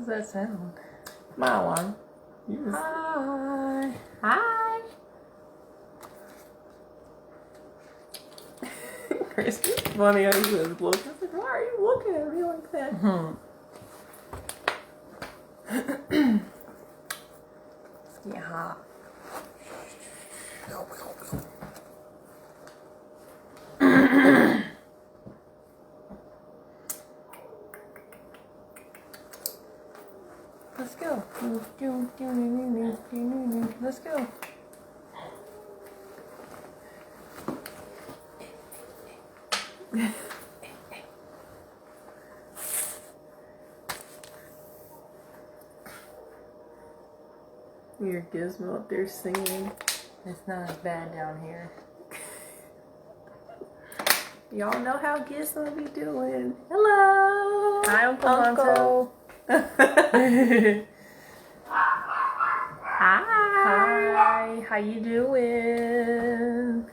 does that sound? My one. Hi. Hi. Chris, it's funny how he was looking. I was like, why are you looking at me like that? Yeah. Let's go. Let's go. Your Gizmo up there singing. It's not as bad down here. Y'all know how Gizmo be doing. Hello. Hi, Uncle. Hi. How you doing?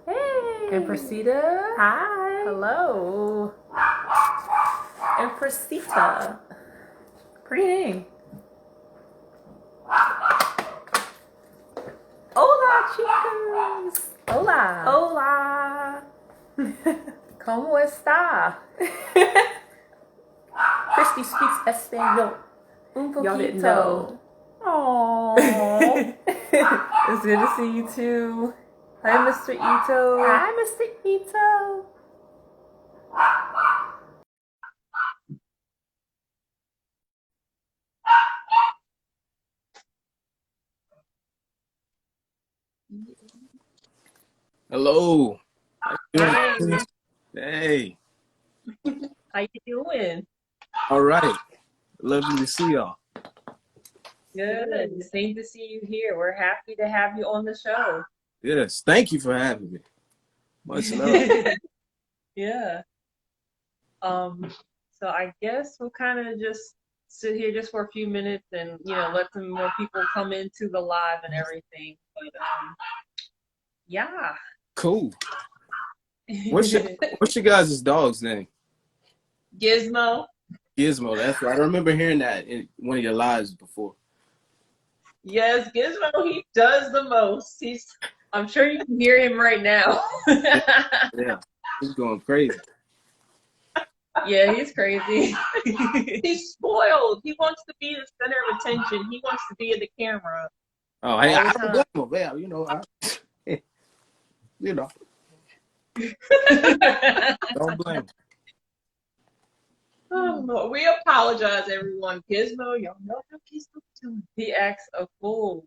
Hey. And Priscilla. Hi. Hello. And Priscilla. Pretty name. Hola, chicos. Hola. Hola. ¿Cómo está? Christy speaks Espanol. Un poquito. Y'all didn't know. Aww. It's good to see you too. Hi, Mr. Ito. Hi, Mr. Ito. Hello. Hi. Hey. How you doing? All right. Lovely to see y'all. Good. Same to see you here. We're happy to have you on the show. Yes. Thank you for having me. Much love. Yeah. So I guess we'll kind of just sit here just for a few minutes and let some more people come into the live and everything. But yeah. Cool. What's your guys' dog's name? Gizmo. Gizmo. That's right. I remember hearing that in one of your lives before. Yes, Gizmo, he does the most. I'm sure you can hear him right now. Yeah. He's going crazy. Yeah, he's crazy. He's spoiled. He wants to be the center of attention. He wants to be in the camera. Oh, hey, I don't blame him. Yeah, don't blame him. Oh, we apologize, everyone. Gizmo, y'all know how Gizmo's doing. He acts a fool.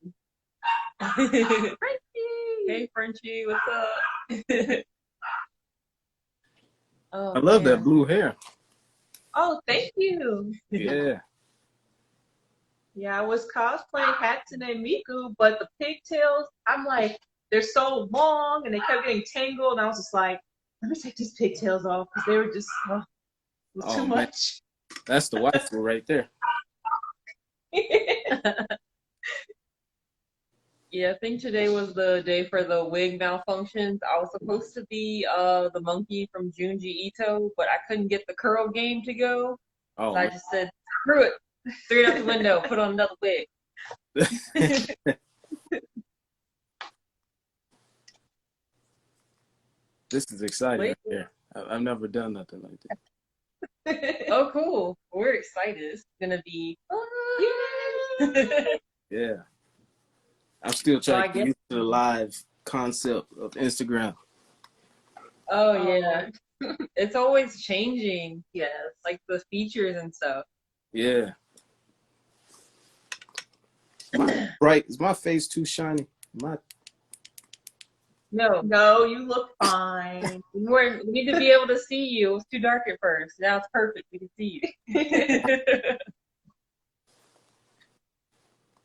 Frenchie! Hey, Frenchie, what's up? Oh, I love that blue hair. Oh, thank you. Yeah. Yeah, I was cosplaying Hatsune Miku, but the pigtails, I'm like, they're so long and they kept getting tangled. And I was just like, let me take these pigtails off because they were just it was too much. That's the waifu right there. Yeah, I think today was the day for the wig malfunctions. I was supposed to be the monkey from Junji Ito, but I couldn't get the curl game to go. So I just said, screw it. Threw it out the window, put on another wig. This is exciting right here. I've never done nothing like that. Oh, cool. We're excited. It's going to be fun. Yeah. I'm still trying to get used to the live concept of Instagram. Oh, yeah. It's always changing. Yes. Like the features and stuff. Yeah. Bright. Is my face too shiny? No, you look fine. We need to be able to see you. It was too dark at first. Now it's perfect. We can see you.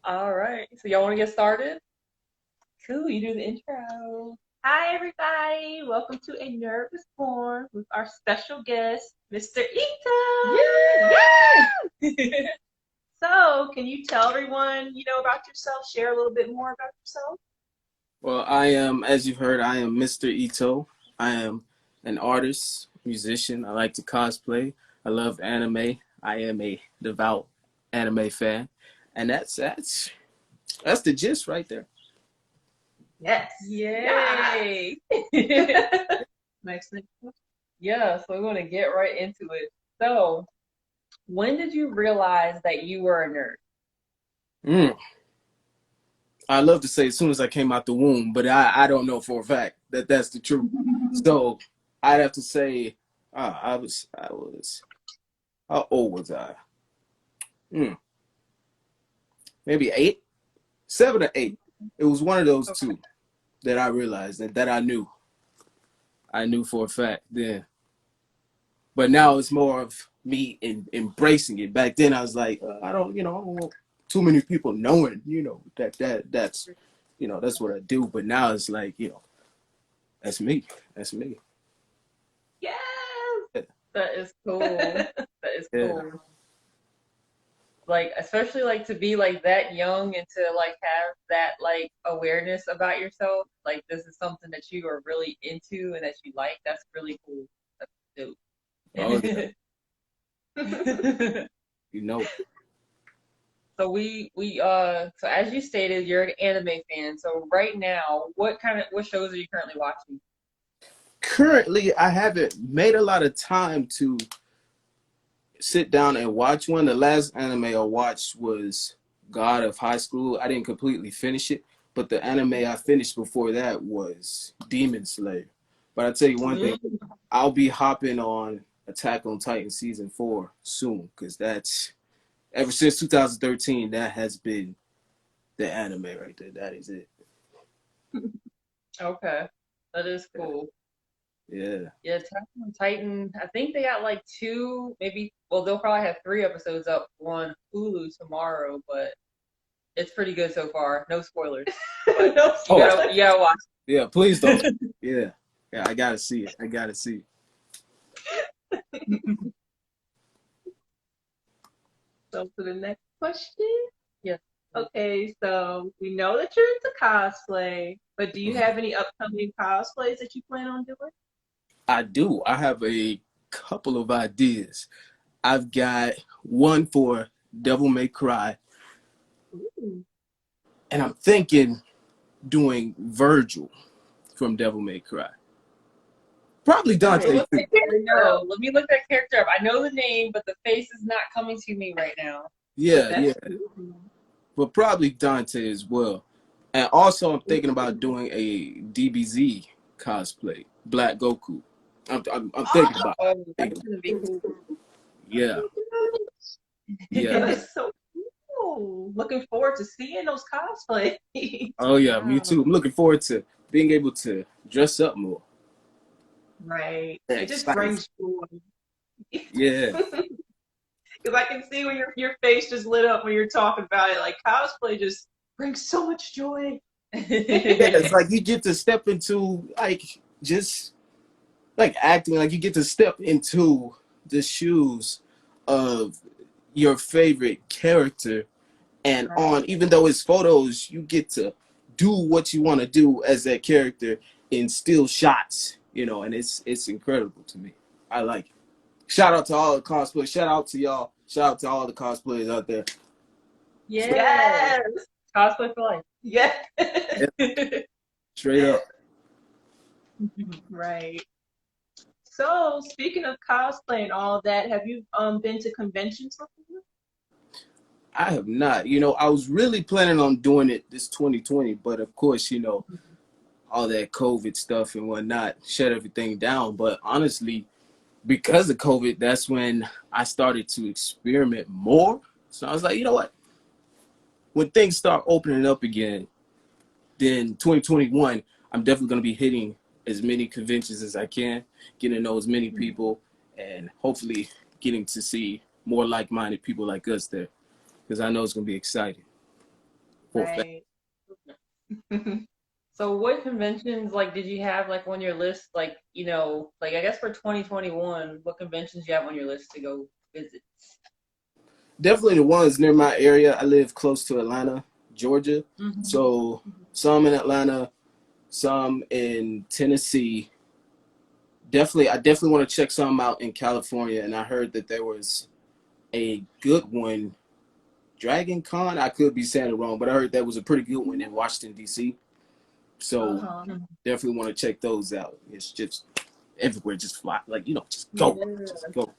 All right. So y'all want to get started? Cool. You do the intro. Hi, everybody. Welcome to A Nervous Porn with our special guest, Mr. Ito. Yeah! So, can you tell everyone, about yourself? Share a little bit more about yourself? Well, I am, as you've heard, I am Mr. Ito. I am an artist, musician. I like to cosplay. I love anime. I am a devout anime fan, and that's the gist right there. Yes. Yay. Yes. Next. Yeah, so we're gonna get right into it. So, when did you realize that you were a nerd? I love to say as soon as I came out the womb, but I don't know for a fact that that's the truth. So I'd have to say I was how old was I? Maybe 8, 7 or 8. It was one of those two that I realized and that I knew. I knew for a fact then. But now it's more of me embracing it. Back then I was like, I don't want too many people knowing, that's that's what I do. But now it's like, that's me. That's me. Yes. Yeah. That is cool. That is cool. Yeah. Like, especially like to be like that young and to like have that like awareness about yourself. Like, this is something that you are really into and that you like. That's really cool. That's dope. Oh, yeah. So so as you stated, you're an anime fan. So right now, what shows are you currently watching? Currently, I haven't made a lot of time to sit down and watch one. The last anime I watched was God of High School. I didn't completely finish it, but the anime I finished before that was Demon Slayer. But I'll tell you one thing, I'll be hopping on Attack on Titan Season 4 soon, because that's, ever since 2013, that has been the anime right there. That is it. Okay. That is cool. Yeah. Yeah, Attack on Titan, I think they got like 2, maybe, well, they'll probably have 3 episodes up on Hulu tomorrow, but it's pretty good so far. No spoilers. But no spoilers. You gotta watch it. Yeah, please don't. Yeah, I gotta see it. I gotta see it. So to the next question. Yes. Okay, so we know that you're into cosplay, but do you have any upcoming cosplays that you plan on doing? I do. I have a couple of ideas. I've got one for Devil May Cry. Ooh. And I'm thinking doing Virgil from Devil May Cry. Probably Dante. Let me look that character up. I know the name, but the face is not coming to me right now. Yeah. But probably Dante as well. And also I'm thinking about doing a DBZ cosplay, Black Goku. I'm thinking about it. That's gonna be cool. Yeah. Yeah. That's so cool. Looking forward to seeing those cosplays. Oh yeah, me too. I'm looking forward to being able to dress up more. Right. It just brings joy. Yeah. Because I can see when your face just lit up when you're talking about it. Like, cosplay just brings so much joy. Yeah, it's like you get to step into just acting, like you get to step into the shoes of your favorite character, and even though it's photos, you get to do what you want to do as that character in still shots, and it's incredible to me. I like it. Shout out to all the cosplay. Shout out to y'all. Shout out to all the cosplayers out there. Yes. Cosplay for life. Yeah. Straight up. Right. So, speaking of cosplay and all that, have you been to conventions before? I have not. I was really planning on doing it this 2020, but of course, all that COVID stuff and whatnot shut everything down. But honestly, because of COVID, that's when I started to experiment more. So I was like, you know what? When things start opening up again, then 2021, I'm definitely going to be hitting as many conventions as I can, getting to know as many people, and hopefully getting to see more like-minded people like us there, because I know it's going to be exciting. Right. So what conventions did you have on your list? I guess for 2021, what conventions you have on your list to go visit? Definitely the ones near my area. I live close to Atlanta, Georgia. Mm-hmm. So some in Atlanta, some in Tennessee. I definitely want to check some out in California. And I heard that there was a good one Dragon Con. I could be saying it wrong, but I heard that was a pretty good one in Washington D.C. So definitely want to check those out. It's just everywhere, just fly, like just go, just go.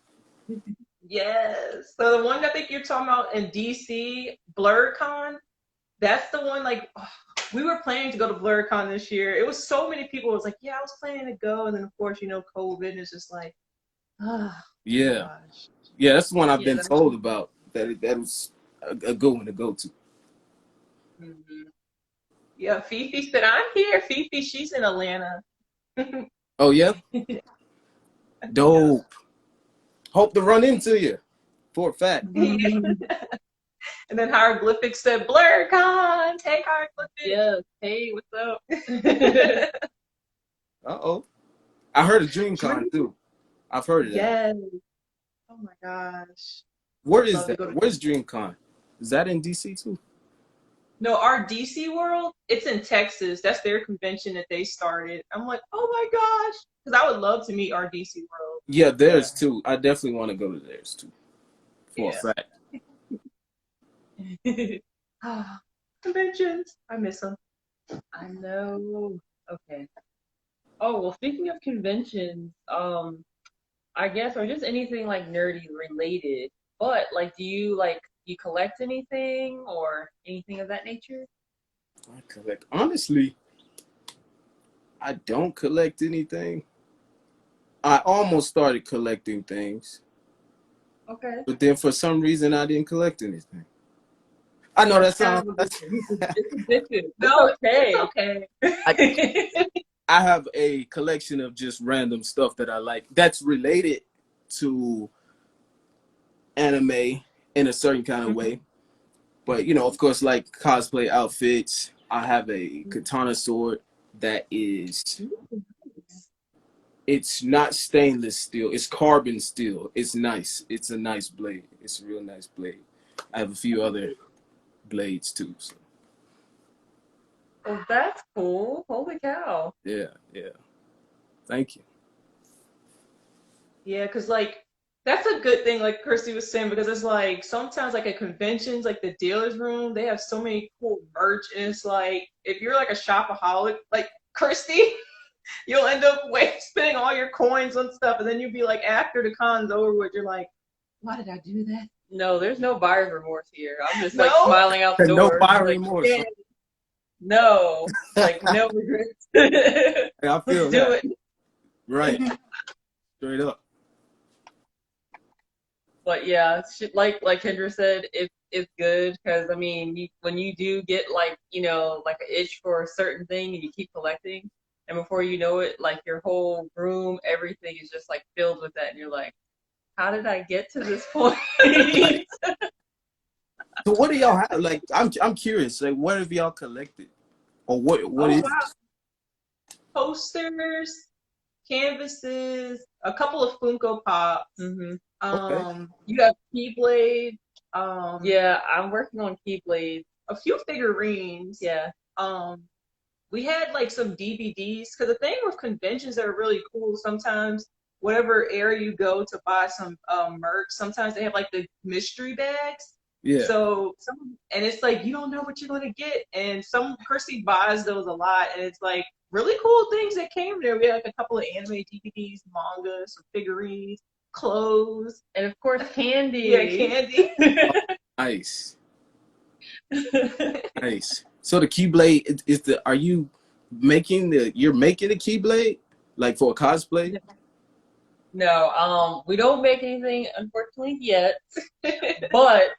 Yes. So the one I think you're talking about in DC, BlurCon, that's the one. Like, we were planning to go to BlurCon this year. It was so many people. It was like, yeah, I was planning to go, and then of course, COVID is just like, Yeah, gosh. yeah, that's the one I've been told about. That was a good one to go to. Mm-hmm. Yeah, Fifi said I'm here. Fifi, she's in Atlanta. Oh yeah, dope. Hope to run into you for a fact. Yeah. And then Hieroglyphics said, BlurCon, hey Hieroglyphics. Yes, hey, what's up? Uh-oh. I heard of DreamCon too. I've heard of that. Yes. Oh my gosh. Where is that? Where's DreamCon? Is that in DC too? No, our DC World, it's in Texas. That's their convention that they started. I'm like, oh my gosh. Because I would love to meet our DC World. Yeah, theirs too. I definitely want to go to theirs too. For a fact. Conventions. I miss them. I know. Okay. Oh, well, speaking of conventions, I guess, or just anything like nerdy related, but like, do you collect anything or anything of that nature? I collect. Honestly, I don't collect anything. I almost started collecting things. Okay. But then for some reason, I didn't collect anything. I know that sounds. It's addictive. No, okay. It's okay. I have a collection of just random stuff that I like that's related to anime in a certain kind of way. But, of course, like cosplay outfits. I have a katana sword that is, it's not stainless steel. It's carbon steel. It's nice. It's a nice blade. It's a real nice blade. I have a few other blades too. So. Well, that's cool. Holy cow. Yeah. Thank you. Yeah, because that's a good thing, like Kirsty was saying, because it's like sometimes like at conventions, like the dealer's room, they have so many cool merch, and it's like if you're like a shopaholic, like Kirsty, you'll end up spending all your coins on stuff, and then you'll be like, after the con's over with, you're like, why did I do that? No, there's no buyer's remorse here. I'm just like smiling out the door. No buyer's remorse. Yeah. No, like no regrets. I feel do it. Right. Straight up. But yeah, like Kendra said, it's good because I mean, when you do get like an itch for a certain thing and you keep collecting, and before you know it, like your whole room, everything is just like filled with that, and you're like, how did I get to this point? So what do y'all have? Like, I'm curious. Like, what have y'all collected, or what is? Wow. Posters, canvases, a couple of Funko Pops. Mm-hmm. Okay. You have Keyblade. Yeah, I'm working on Keyblade. A few figurines. Yeah. We had like some DVDs, because the thing with conventions that are really cool, sometimes whatever area you go to buy some merch, sometimes they have like the mystery bags. Yeah. So and it's like you don't know what you're gonna get, and Kirsty buys those a lot, and it's like really cool things that came there. We had like a couple of anime DVDs, manga, some figurines, clothes, and of course candy. Yeah, candy. Nice. Nice. So the Keyblade is are you making you're making a Keyblade like for a cosplay? No, we don't make anything unfortunately yet. But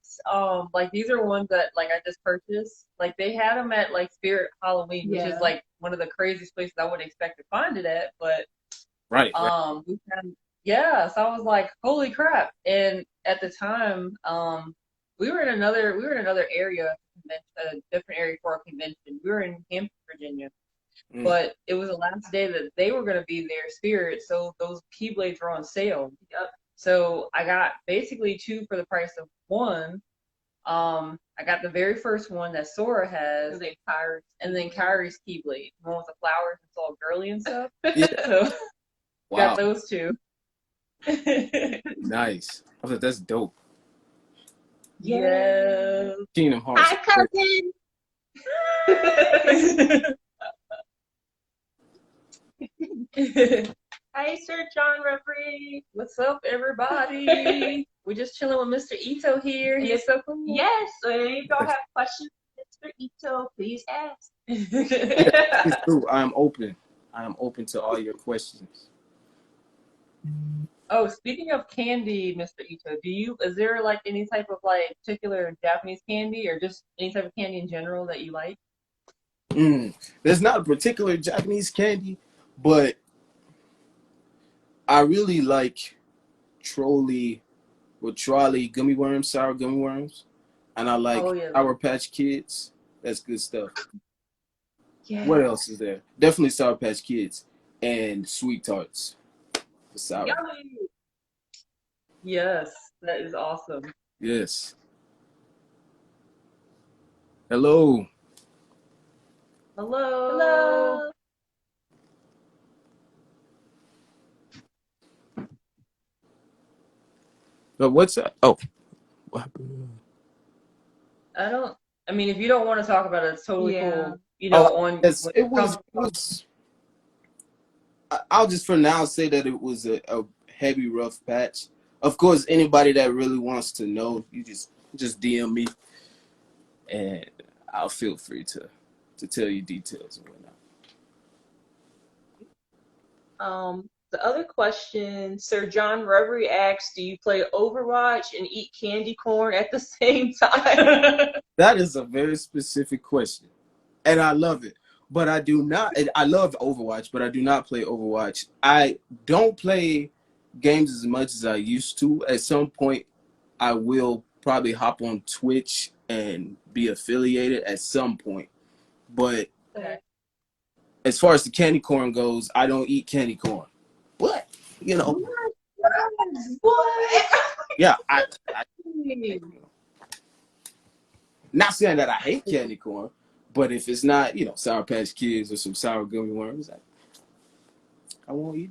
like these are ones that like I just purchased. Like they had them at like Spirit Halloween, which is like one of the craziest places I wouldn't expect to find it at. But right. we found, yeah. So I was like, holy crap! And at the time, we were in another area, a different area for a convention. We were in Hampton, Virginia. But it was the last day that they were going to be there, Spirit, so those Keyblades were on sale. Yep. So I got basically two for the price of one. I got the very first one that Sora has, and then Kyrie's Keyblade, the one with the flowers. It's all girly and stuff. Yeah. So Wow. Got those two. Nice. I thought that's dope. Yes. Kingdom Hearts. Hi, cousin. Hi, Sir John Referee. What's up, everybody? We're just chilling with Mr. Ito here. He's so cool. Yes, so if y'all have questions, Mr. Ito, please ask. Yeah, it's true. I am open. I am open to all your questions. Oh, speaking of candy, Mr. Ito, is there like any type of like particular Japanese candy or just any type of candy in general that you like? There's not a particular Japanese candy, but I really like trolley trolley gummy worms, sour gummy worms, and I like Sour Patch Kids. That's good stuff. Yeah. What else is there? Definitely Sour Patch Kids and Sweet Tarts. The sour. Yummy. Yes, that is awesome. Yes. Hello. Hello. Hello. But what's that? Oh, what happened? I mean, if you don't want to talk about it, it's totally cool. You Oh, know, it was. I'll just for now say that it was a heavy, rough patch. Of course, anybody that really wants to know, you just DM me, and I'll feel free to tell you details and whatnot. The other question, Sir John Reverie asks, do you play Overwatch and eat candy corn at the same time? That is a very specific question, and I love it. But I do not. I love Overwatch, but I do not play Overwatch. I don't play games as much as I used to. At some point, I will probably hop on Twitch and be affiliated at some point. But as far as the candy corn goes, I don't eat candy corn. What? You know. What? Yeah, I not saying that I hate candy corn, but if it's not, Sour Patch Kids or some sour gummy worms, I won't eat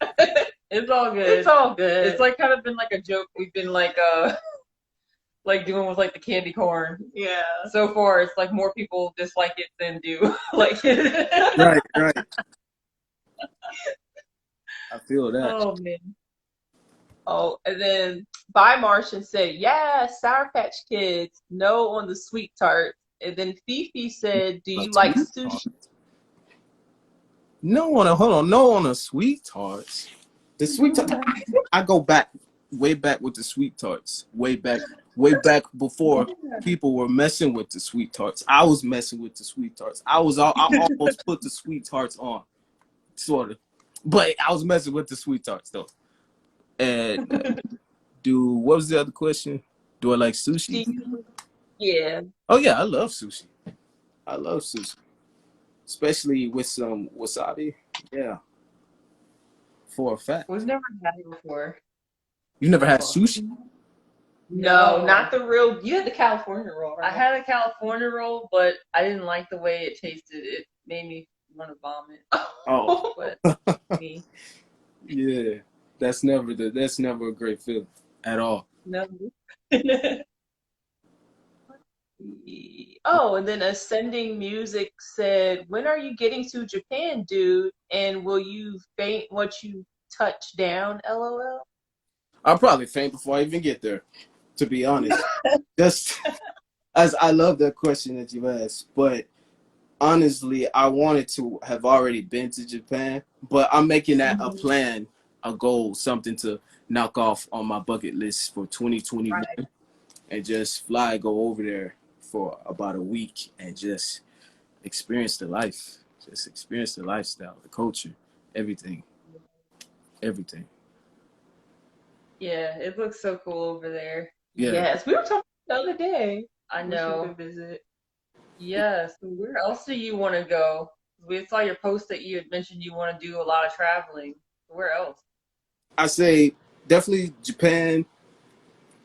it. It's all good. It's all good. It's like kind of been like a joke we've been like doing with like the candy corn. Yeah. So far, it's like more people dislike it than do like it. Right. I feel that. Oh man. Oh, and then By Martian said, yeah, Sour Patch Kids, no on the sweet tart. And then Fifi said, do you like sushi? No on a sweet tarts. The sweet tarts, I go way back with the sweet tarts. Way back before people were messing with the sweet tarts. I was messing with the sweet tarts. I almost put the sweet tarts on, sort of. But I was messing with the sweet tarts though. And what was the other question? Do I like sushi? Yeah. Oh yeah, I love sushi. Especially with some wasabi. Yeah. For a fact. We've never had it before. You never had sushi? No, not the real. You had the California roll, right? I had a California roll, but I didn't like the way it tasted. It made me want to vomit. Oh. But me. Yeah. That's never a great feeling at all. No. Oh, and then Ascending Music said, when are you getting to Japan, dude? And will you faint once you touch down, LOL? I'll probably faint before I even get there, to be honest. Just as I love that question that you asked, but honestly, I wanted to have already been to Japan, but I'm making that a plan, a goal, something to knock off on my bucket list for 2021, and just go over there for about a week and just experience the life, just experience the lifestyle, the culture, everything. Yeah, it looks so cool over there. Yeah. Yes, we were talking the other day. I know. We should visit. Yes. Where else do you want to go? We saw your post that you had mentioned you want to do a lot of traveling. Where else? I say definitely Japan.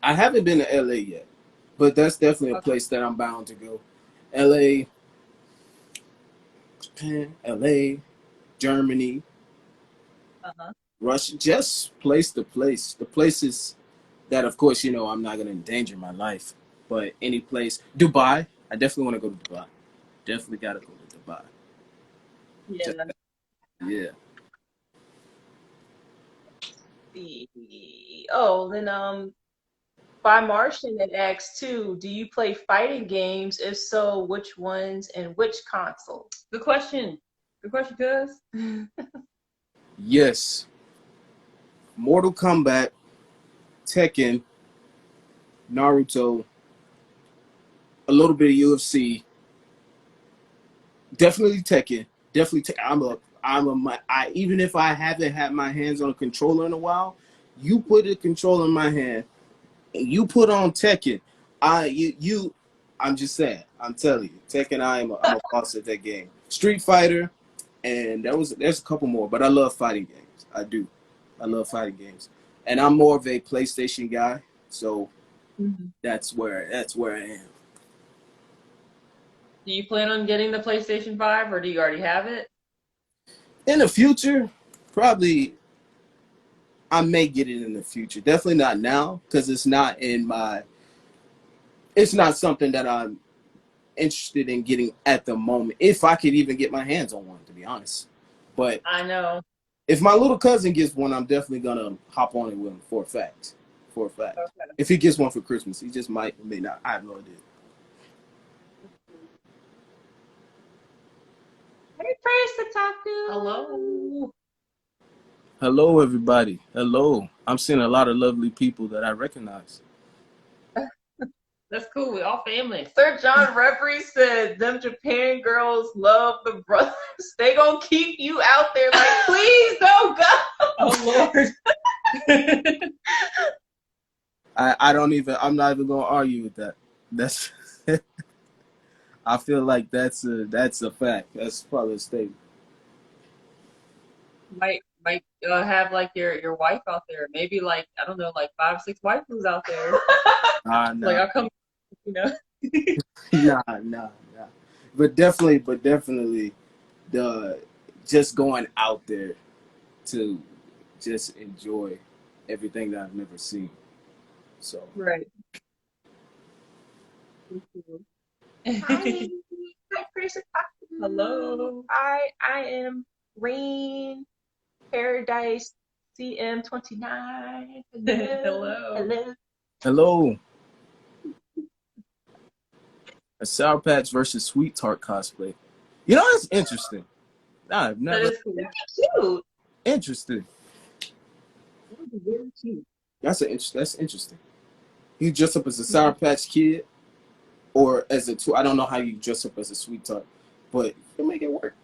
I haven't been to LA yet, but that's definitely a place that I'm bound to go. LA, Japan, LA, Germany, Russia, just place to place. The places that, of course, I'm not gonna endanger my life. But any place, Dubai, I definitely want to go to Dubai. Definitely gotta go to Dubai. Just, Yeah. yeah. Oh, then by Martian it asks too, do you play fighting games? If so, which ones and which console? Good question. Good question, cuz. Yes. Mortal Kombat, Tekken, Naruto, a little bit of UFC. Definitely Tekken. Definitely Tekken. Even if I haven't had my hands on a controller in a while, you put a controller in my hand and you put on Tekken. I'm just saying. I'm telling you, Tekken. I'm a boss at that game. Street Fighter, and there's a couple more, but I love fighting games. I do. I love fighting games, and I'm more of a PlayStation guy, so Mhm. that's where I am. Do you plan on getting the PlayStation 5 or do you already have it? In the future, probably I may get it in the future. Definitely not now because it's not something that I'm interested in getting at the moment. If I could even get my hands on one, to be honest. But I know. if my little cousin gets one, I'm definitely gonna hop on it with him for a fact. For a fact. Okay. If he gets one for Christmas, he just might or may not. I have no idea. Hey, Praise Kotaku. Hello. Hello, everybody. Hello. I'm seeing a lot of lovely people that I recognize. That's cool. We all family. Sir John Reverie said, "Them Japan girls love the brothers. They gonna keep you out there. Like, please don't go." Oh Lord. I'm not even gonna argue with that. That's I feel like that's a fact. That's probably a statement. Might have like your wife out there. Maybe like I don't know, like 5, 6 waifus out there. Like Nah, I'll come, you know. nah. But definitely, the just going out there to just enjoy everything that I've never seen. So Right. Hi, hi, Chris. Hello. I am Rain Paradise CM29. Hello. Hello. hello, a Sour Patch versus Sweet Tart cosplay. That's interesting. I've That never is cool. Cute. interesting. That would be very cute. That's interesting. You dress up as a Sour Patch Kid or as I don't know how you dress up as a Sweet Tart, but you can make it work.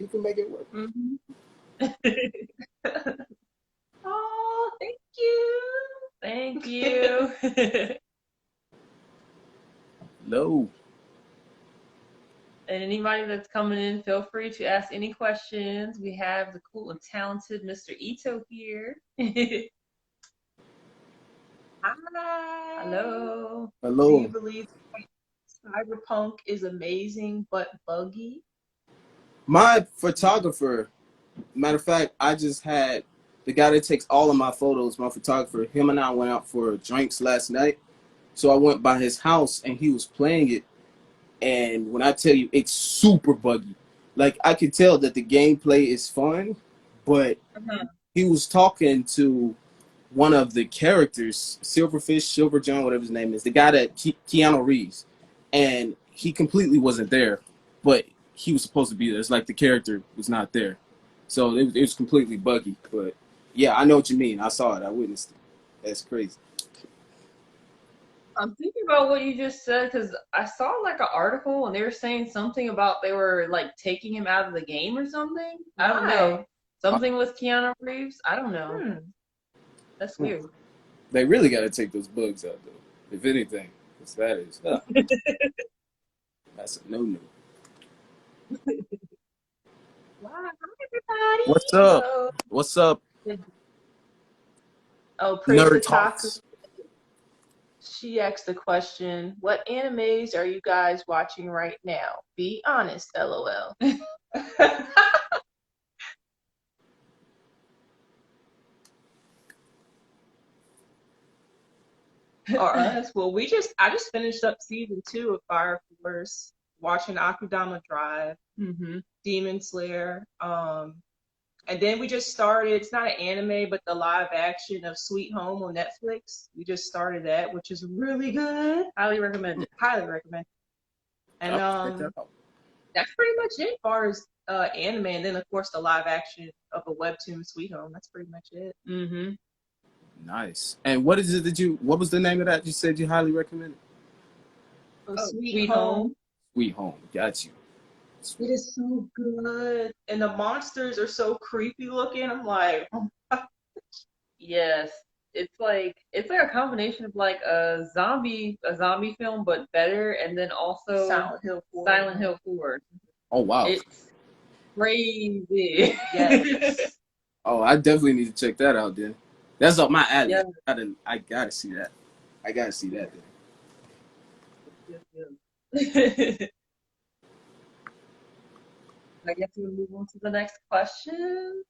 You can make it work. Mm-hmm. Oh, thank you. Thank you. No. And anybody that's coming in, feel free to ask any questions. We have the cool and talented Mr. Ito here. Hi. Hello. Do you Hello. believe cyberpunk is amazing but buggy? My photographer, matter of fact, I just had the guy that takes all of my photos, my photographer, him and I went out for drinks last night. So I went by his house and he was playing it. And when I tell you, it's super buggy. Like, I could tell that the gameplay is fun, but he was talking to one of the characters, Silverfish, Silver John, whatever his name is, the guy that Keanu Reeves, and he completely wasn't there, but he was supposed to be there. It's like the character was not there, so it was completely buggy. But yeah, I know what you mean. I saw it. I witnessed it. That's crazy. I'm thinking about what you just said because I saw like an article and they were saying something about they were like taking him out of the game or something. I don't know. Something with Keanu Reeves. I don't know. That's weird. They really got to take those bugs out, though. If anything, 'cause that's a no-no. Wow, hi everybody. What's up? Hello. What's up, Oh, Praise nerd Kotaku. talks? She asked the question, "What animes are you guys watching right now? Be honest, LOL." Or us. Well, I just finished up season 2 of Fire Force, watching Akudama Drive, Demon Slayer. And then we just started, it's not an anime, but the live action of Sweet Home on Netflix. We just started that, which is really good. Highly recommend it. Highly recommend it. And that's pretty much it as far as anime. And then, of course, the live action of a webtoon, Sweet Home. That's pretty much it. Nice. And what is it what was the name of that you said you highly recommend? Sweet Home. Sweet Home. Got you. It is so good. And the monsters are so creepy looking. I'm like, oh. Yes. It's like a combination of like a zombie film, but better, and then also Silent Hill 4. Oh wow. It's crazy. Yes. Oh, I definitely need to check that out then. That's up my alley. Yeah. I gotta see that. I gotta see that then. I guess we'll move on to the next question.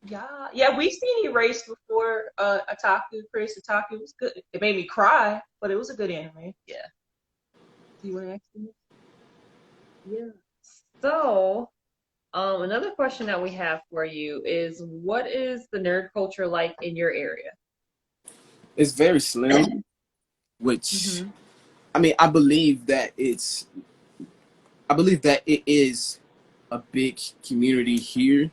Yeah, we've seen Erased before. Otaku, Chris Otaku was good. It made me cry, but it was a good anime. Yeah. Do you want to ask me? Yeah. So, another question that we have for you is, what is the nerd culture like in your area? It's very slim, which I mean, I believe that it is a big community here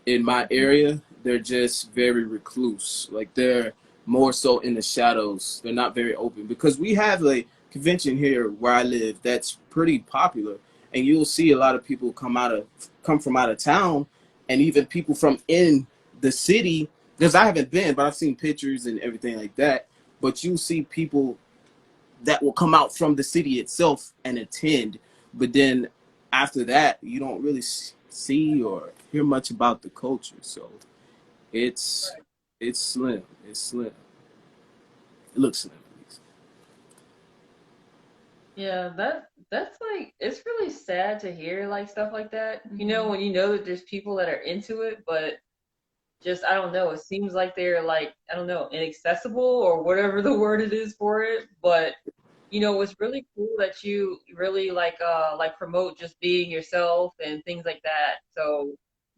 in my area. They're just very recluse. Like, they're more so in the shadows. They're not very open, because we have a convention here where I live that's pretty popular, and you'll see a lot of people come from out of town, and even people from in the city, because I haven't been, but I've seen pictures and everything like that. But you'll see people that will come out from the city itself and attend, but then after that you don't really see or hear much about the culture. So it's slim. It's slim. It looks slim, at least. Yeah, that's like, it's really sad to hear like stuff like that. You know, when you know that there's people that are into it, but just, I don't know, it seems like they're like, I don't know, inaccessible or whatever the word it is for it. But you know, it's really cool that you really like promote just being yourself and things like that. So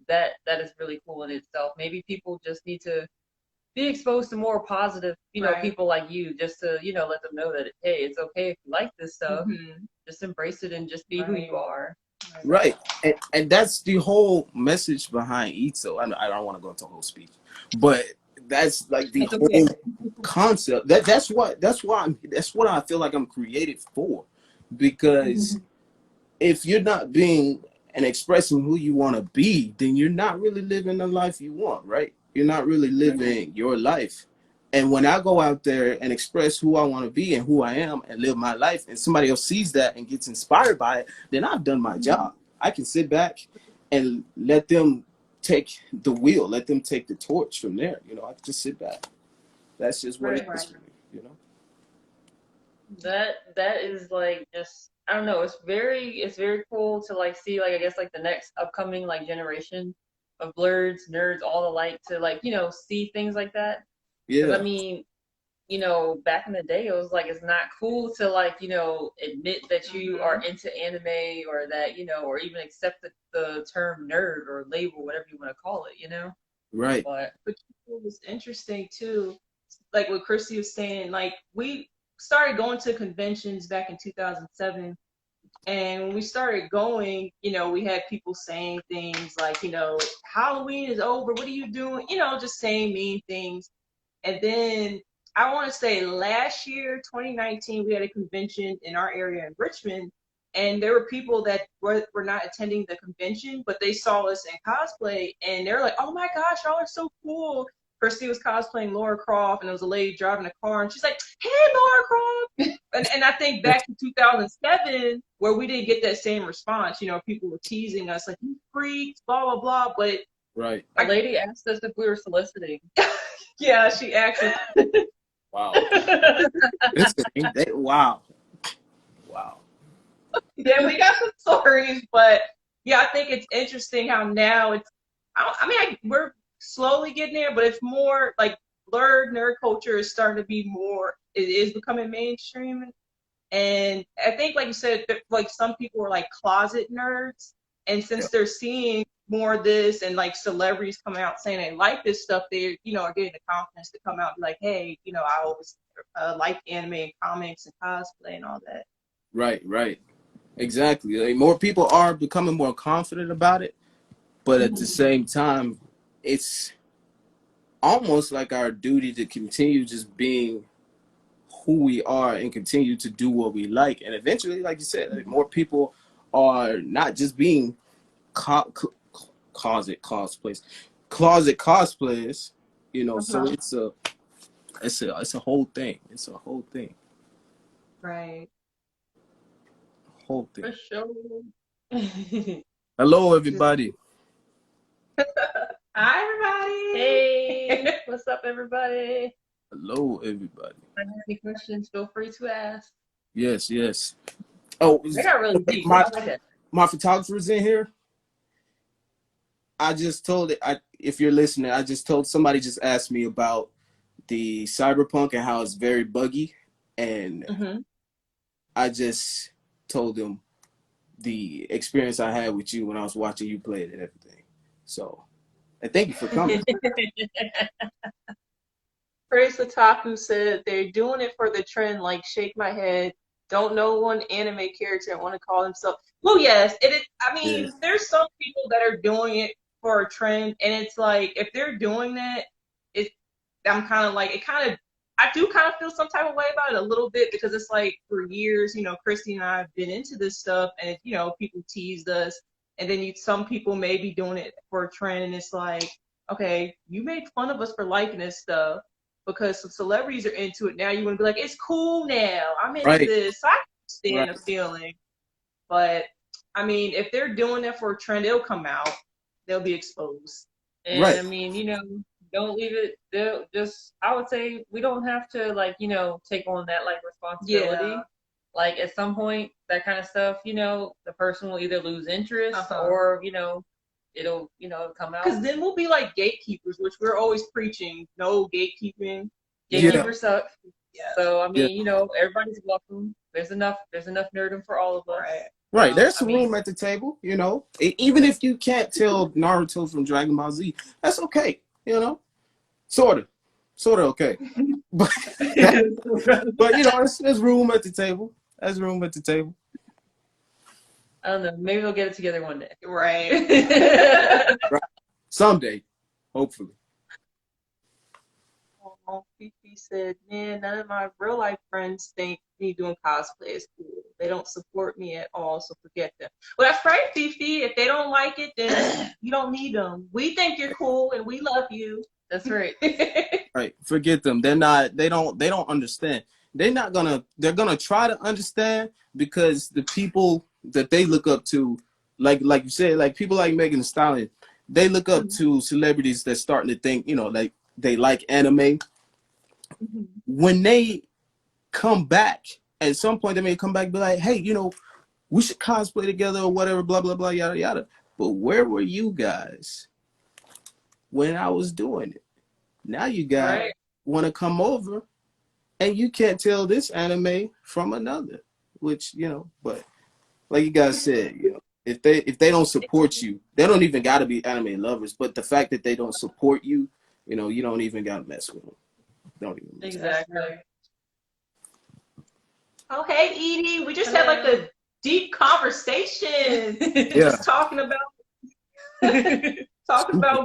that is really cool in itself. Maybe people just need to be exposed to more positive, people like you, just to, let them know that, hey, it's okay if you like this stuff. Just embrace it and just be who you are. Right. And that's the whole message behind Itzo. I don't want to go into a whole speech, but that's like the whole concept. That's what I feel like I'm created for. Because if you're not being and expressing who you want to be, then you're not really living the life you want, right? You're not really living your life. And when I go out there and express who I want to be and who I am and live my life, and somebody else sees that and gets inspired by it, then I've done my job. I can sit back and let them take the wheel, let them take the torch from there. I can just sit back. That's just what it is for me, That is like, just, I don't know, it's very cool to like see, like, I guess like the next upcoming like generation of blurs, nerds, all alike, to like, see things like that. Yeah. Because I mean, back in the day, it was like, it's not cool to like, admit that you are into anime, or that, or even accept the term nerd or label, whatever you want to call it, Right. But it was interesting too, like what Chrissy was saying, like we started going to conventions back in 2007. And when we started going, we had people saying things like, Halloween is over. What are you doing? Just saying mean things. And then I want to say last year, 2019, we had a convention in our area in Richmond. And there were people that were not attending the convention, but they saw us in cosplay. And they're like, oh my gosh, y'all are so cool. Christy was cosplaying Laura Croft, and there was a lady driving a car, and she's like, hey, Laura Croft. And I think back to 2007, where we didn't get that same response. People were teasing us, like, you freaks, blah, blah, blah. But right. A lady asked us if we were soliciting. Yeah, she actually. Wow. Wow. Wow. Yeah, we got some stories, but yeah, I think it's interesting how now we're slowly getting there, but it's more like nerd culture is starting to be more. It is becoming mainstream, and I think, like you said, like some people are like closet nerds, and Yeah. since they're seeing more of this and like celebrities coming out saying they like this stuff, they are getting the confidence to come out and be like, hey, I always like anime and comics and cosplay and all that. Right, right. Exactly. Like, more people are becoming more confident about it, but at the same time, it's almost like our duty to continue just being who we are and continue to do what we like. And eventually, like you said, like, more people are not just being closet cosplayers, So Uh-huh. it's a whole thing. It's a whole thing. Right. Whole For thing. sure. Hello, Just everybody. hi everybody. Hey, what's up, everybody? Hello, everybody. If you have any questions, feel free to ask. Yes, yes. Oh, They got really deep. my I like that. my photographer's in here. I just told it. If you're listening, I just told somebody just asked me about the cyberpunk and how it's very buggy, and Mm-hmm. I just told them the experience I had with you when I was watching you play it and everything. So, and thank you for coming. Praise Otaku said they're doing it for the trend, like shake my head. Don't know one anime character and want to call themselves. Well, yes, it is. I Yeah. mean, there's some people that are doing it for a trend, and it's like if they're doing that, it. I'm kind of like it. Kind of, I do kind of feel some type of way about it a little bit because it's like for years, Christy and I have been into this stuff, and people teased us, and then some people may be doing it for a trend, and it's like, okay, you made fun of us for liking this stuff because some celebrities are into it now. You want to be like, it's cool now. I'm into Right. this. So I Right. understand the feeling. But I mean, if they're doing that for a trend, it'll come out. They'll be exposed. And Right. I mean, don't leave it. They'll just, I would say, we don't have to like, take on that like responsibility. Yeah. Like at some point, that kind of stuff, the person will either lose interest Uh-huh. or, it'll, come out. Because then we'll be like gatekeepers, which we're always preaching. No gatekeeping. Yeah. Gatekeeper sucks. Yeah. So I Yeah. mean, everybody's welcome. There's enough nerdom for all of us. Right. Right. There's I some mean, room at the table. Even if you can't tell Naruto from Dragon Ball Z, that's okay. Sort of okay. But there's room at the table. There's room at the table. I don't know. Maybe we'll get it together one day. Right. Right. Someday, hopefully. Fifi said, man, none of my real life friends think me doing cosplay is cool. They don't support me at all, so forget them. Well, that's right, Fifi. If they don't like it, then you don't need them. We think you're cool and we love you. That's right. Right. Forget them. They don't understand. They're gonna try to understand because the people that they look up to, like you said, like people like Megan Thee Stallion, they look up to celebrities that's starting to think, like they like anime. When they come back, at some point they may come back and be like, hey, we should cosplay together or whatever, blah, blah, blah, yada, yada. But where were you guys when I was doing it? Now you guys want to come over and you can't tell this anime from another, which, but like you guys said, if they don't support you, they don't even got to be anime lovers, but the fact that they don't support you, you don't even got to mess with them. Don't even mess Exactly. Oh, hey, Edie. We just had like a deep conversation. Yeah. Just talking about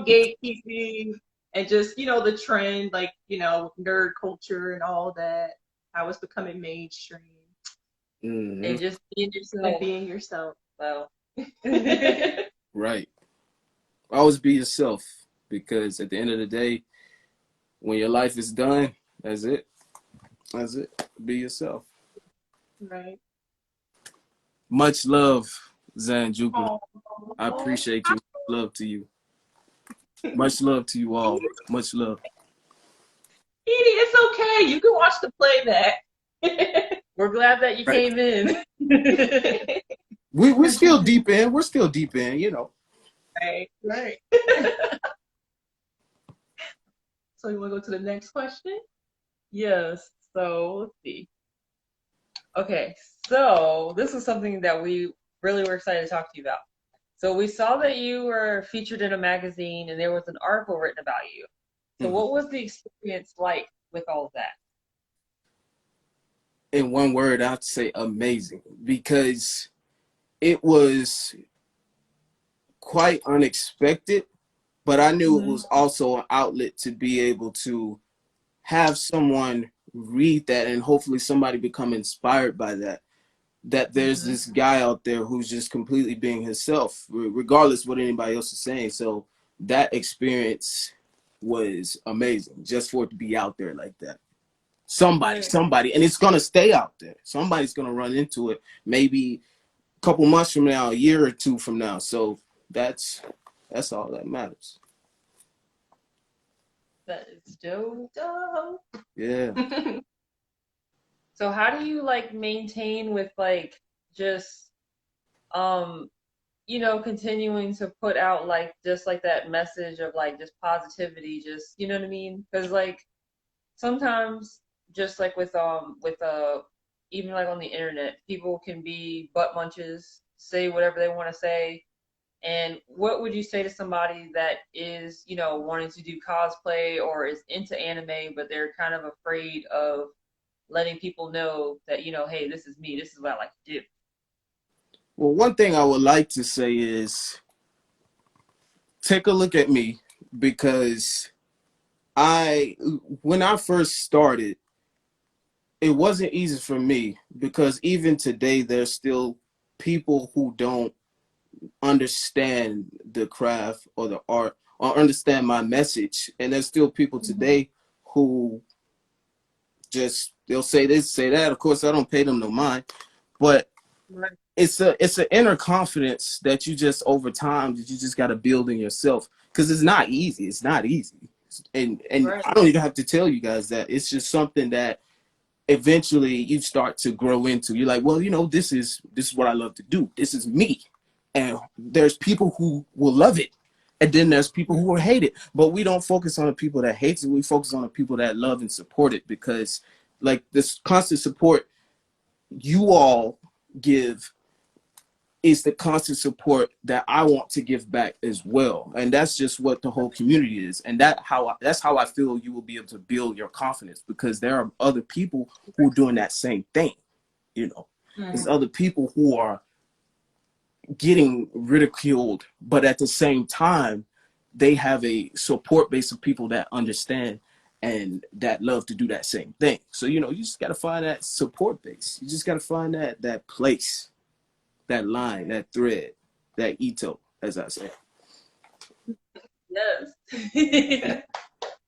gatekeeping and just, the trend, like, nerd culture and all that, how it's becoming mainstream. Mm-hmm. And just being yourself. And being yourself. Well. Right. Always be yourself, because at the end of the day, when your life is done, that's it. That's it. Be yourself. Right. Much love, Zan Jupiter. I appreciate you. Much love to you. Much love to you all. Much love. Edie, it's okay. You can watch the playback. We're glad that you came in. We're still deep in. We're still deep in, Right. So you want to go to the next question? Yes. So let's see. Okay, so this is something that we really were excited to talk to you about. So we saw that you were featured in a magazine and there was an article written about you. So Mhm. what was the experience like with all of that? In one word, I'd say amazing, because it was quite unexpected, but I knew it Hmm. was also an outlet to be able to have someone read that and hopefully somebody become inspired by that. That there's Hmm. this guy out there who's just completely being himself, regardless what anybody else is saying. So that experience was amazing, just for it to be out there like that. Right. Somebody, and it's gonna stay out there. Somebody's gonna run into it, maybe a couple months from now, a year or two from now. So that's that's all that matters. That is dope. Yeah. So how do you like maintain with like just um continuing to put out like just like that message of like just positivity, just you know what I mean? Because like sometimes just like with even like on the internet, people can be butt munches, say whatever they want to say. And what would you say to somebody that is, wanting to do cosplay or is into anime, but they're kind of afraid of letting people know that, hey, this is me, this is what I like to do. Well, one thing I would like to say is take a look at me, because I when I first started, it wasn't easy for me, because even today there's still people who don't understand the craft or the art or understand my message, and there's still people Mhm. today who just they'll say this, say that. Of course, I don't pay them no mind, but Right. it's an inner confidence that you just over time that you just got to build in yourself, because it's not easy. It's not easy, and Right. I don't even have to tell you guys that. It's just something that eventually you start to grow into. You're like, well, this is what I love to do. This is me. And there's people who will love it. And then there's people who will hate it. But we don't focus on the people that hate it. We focus on the people that love and support it, because like this constant support you all give is the constant support that I want to give back as well. And that's just what the whole community is. And that's how I feel you will be able to build your confidence, because there are other people who are doing that same thing. You know, there's Mhm. other people who are getting ridiculed, but at the same time, they have a support base of people that understand and that love to do that same thing. So, you just got to find that support base. You just got to find that place, that line, that thread, that ito, as I say. Yes.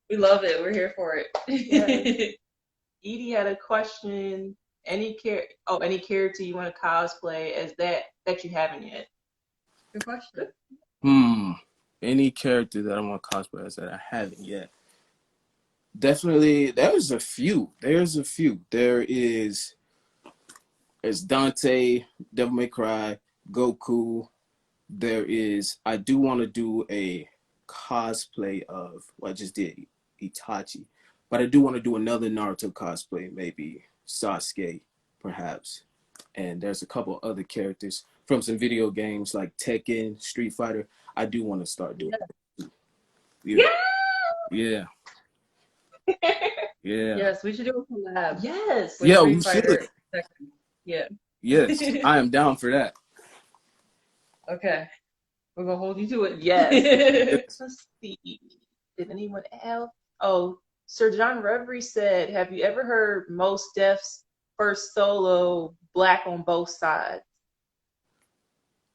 We love it. We're here for Yes. it. Edie had a question. Any character you want to cosplay as that you haven't yet? Good question. Hmm. Any character that I want to cosplay as that I haven't yet? Definitely, there's a few. There's Dante, Devil May Cry, Goku. I do want to do a cosplay of, well, I just did Itachi, but I do want to do another Naruto cosplay, maybe Sasuke, perhaps. And there's a couple other characters from some video games like Tekken, Street Fighter. I do want to start doing. Yeah. Yeah, yeah, yeah, Yes, we should do a collab Yes. with yeah. We Street should. Fighter. Yeah. Yes, I am down for that. Okay. We're gonna hold you to Yes. it. Yes. Let's see. Did anyone else? Oh, Sir John Reverie said, "Have you ever heard Most Def's first solo Black on Both Sides?"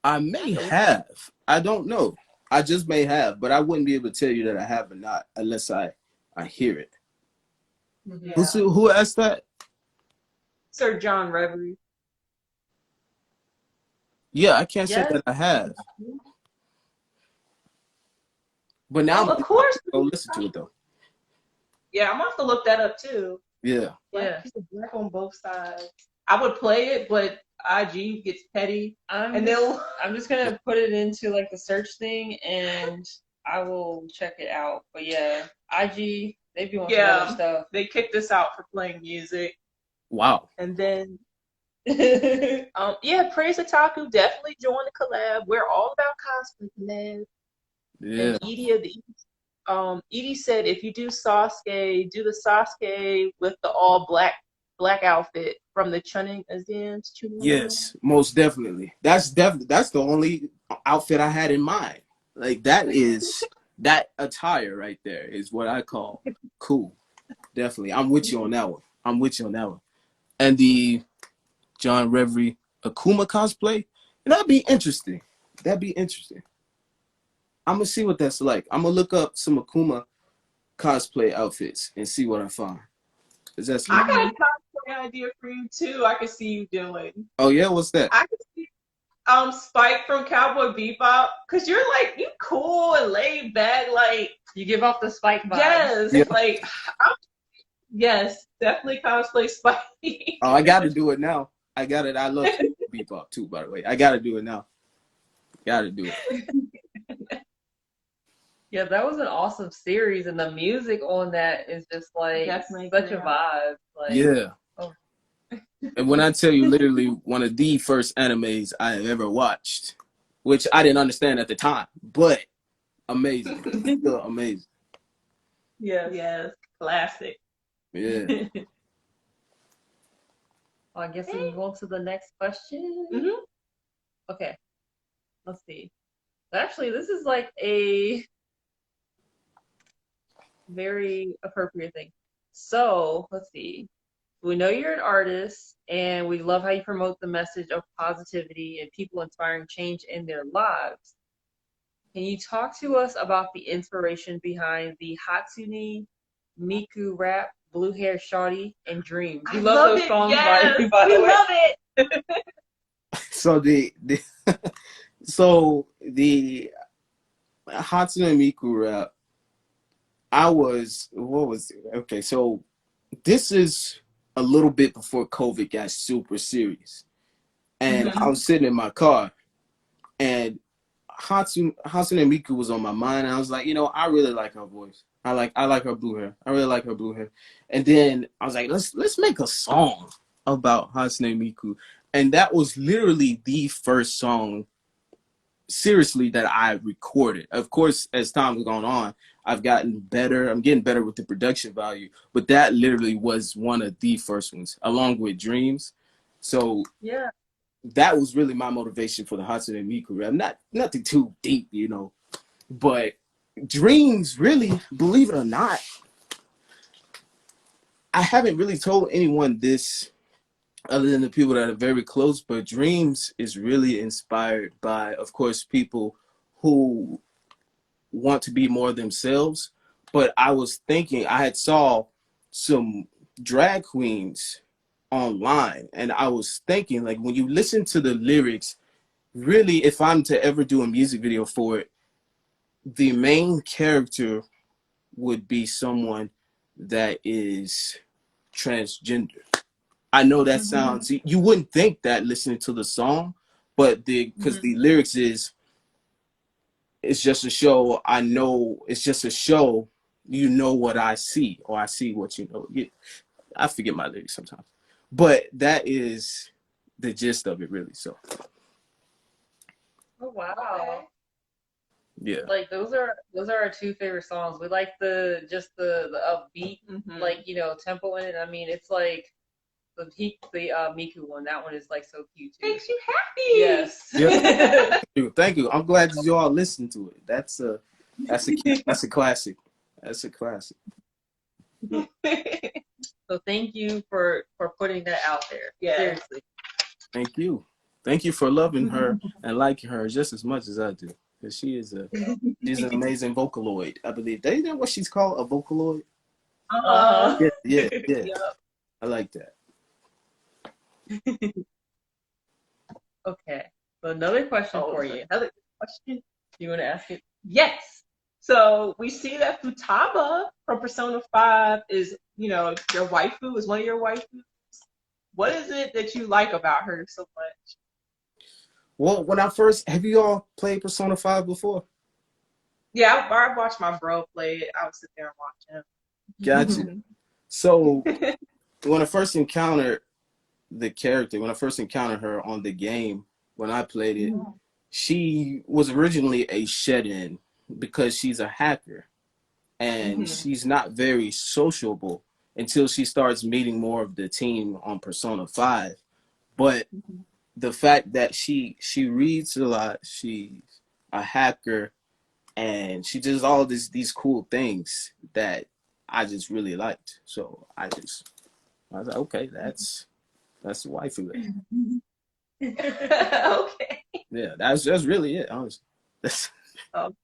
I may So, have. I don't know. I just may have, but I wouldn't be able to tell you that I have or not unless I hear it. Mhm. yeah. Who asked that? Sir John Reverie. Yeah, I can't say Yes. that I have, but now Oh, I'm of gonna course. go listen to it though. Yeah, I'm gonna have to look that up too. Yeah. Yeah. Black on Both Sides. I would play it, but IG gets petty, I'm and just they'll. I'm just gonna put it into like the search thing and I will check it out. But yeah, IG They be on some other stuff. They kicked us out for playing music. Wow. And then, yeah, Praise Otaku definitely joined the collab. We're all about cosplay collab. Yeah. And Edie said if you do Sasuke, do the Sasuke with the all black outfit from the Chunin Azins. Yes, most definitely. That's the only outfit I had in mind. Like that attire right there is what I call cool. Definitely. I'm with you on that one. I'm with you on that one. And the John Reverie Akuma cosplay, that'd be interesting. That'd be interesting. I'm gonna see what that's like. I'm gonna look up some Akuma cosplay outfits and see what I find. Is that I got a cosplay idea for you too. I could see you doing. Oh yeah, what's that? I could see Spike from Cowboy Bebop, cause you're like you cool and laid back, like you give off the Spike vibe. Yes, yeah. Like yes, definitely cosplay Spike. Oh, I got to do it now. I got it. I love Bebop too, by the way. I got to do it now. Got to do it. Yeah, that was an awesome series, and the music on that is just like such a vibe. Like, yeah. Oh. And when I tell you, literally one of the first animes I have ever watched, which I didn't understand at the time, but amazing, still amazing. Yes, classic. Yeah. Well, I guess we can go on to the next question. Mm-hmm. Okay, let's see. Actually, this is like a very appropriate thing. So let's see. We know you're an artist, and we love how you promote the message of positivity and people inspiring change in their lives. Can you talk to us about the inspiration behind the Hatsune Miku rap, Blue Hair Shawty, and Dreams? You love those songs, yes. by the way. Love it. So the Hatsune Miku rap, okay, so this is a little bit before COVID got super serious. And I was sitting in my car and Hatsune Miku was on my mind. And I was like, I really like her voice. I like her blue hair. I really like her blue hair. And then I was like, let's make a song about Hatsune Miku. And that was literally the first song seriously that I recorded. Of course, as time has gone on, I've gotten better. I'm getting better with the production value, but that literally was one of the first ones, along with Dreams. So yeah, that was really my motivation for the Hatsune Miku rap. Nothing too deep, but Dreams, really, believe it or not, I haven't really told anyone this other than the people that are very close, but Dreams is really inspired by, of course, people who want to be more themselves. But I was thinking, I had saw some drag queens online, and I was thinking, like, when you listen to the lyrics, really, if I'm to ever do a music video for it, the main character would be someone that is transgender. I know that sounds, you wouldn't think that listening to the song, but because the lyrics is, it's just a show. I know it's just a show. You know what I see, or I see what you know. I forget my lyrics sometimes, but that is the gist of it, really. So. Oh wow. Yeah. Like those are our two favorite songs. We like the upbeat, like tempo in it. I mean, it's like the Miku one. That one is like so cute too. Makes you happy. Yes. Yep. Thank you. I'm glad you all listened to it. That's a classic. That's a classic. So thank you for putting that out there. Yeah. Seriously. Thank you. Thank you for loving her and liking her just as much as I do. Because she's an amazing Vocaloid, I believe. Do you know what she's called? A Vocaloid? Yeah. Yep. I like that. Okay. So another question for you. Another question. You want to ask it? Yes. So we see that Futaba from Persona 5 is, your waifu, is one of your waifus. What is it that you like about her so much? Well, have you all played Persona 5 before? Yeah, I watched my bro play it. I would sit there and watch him. Gotcha. So when I first encountered the character, when I first encountered her on the game, when I played it, she was originally a shed-in because she's a hacker and she's not very sociable until she starts meeting more of the team on Persona 5. But the fact that she reads a lot, she's a hacker, and she does all these cool things that I just really liked. So I was like, okay, that's the waifu there. Okay. Yeah, that's really it, honestly. Okay.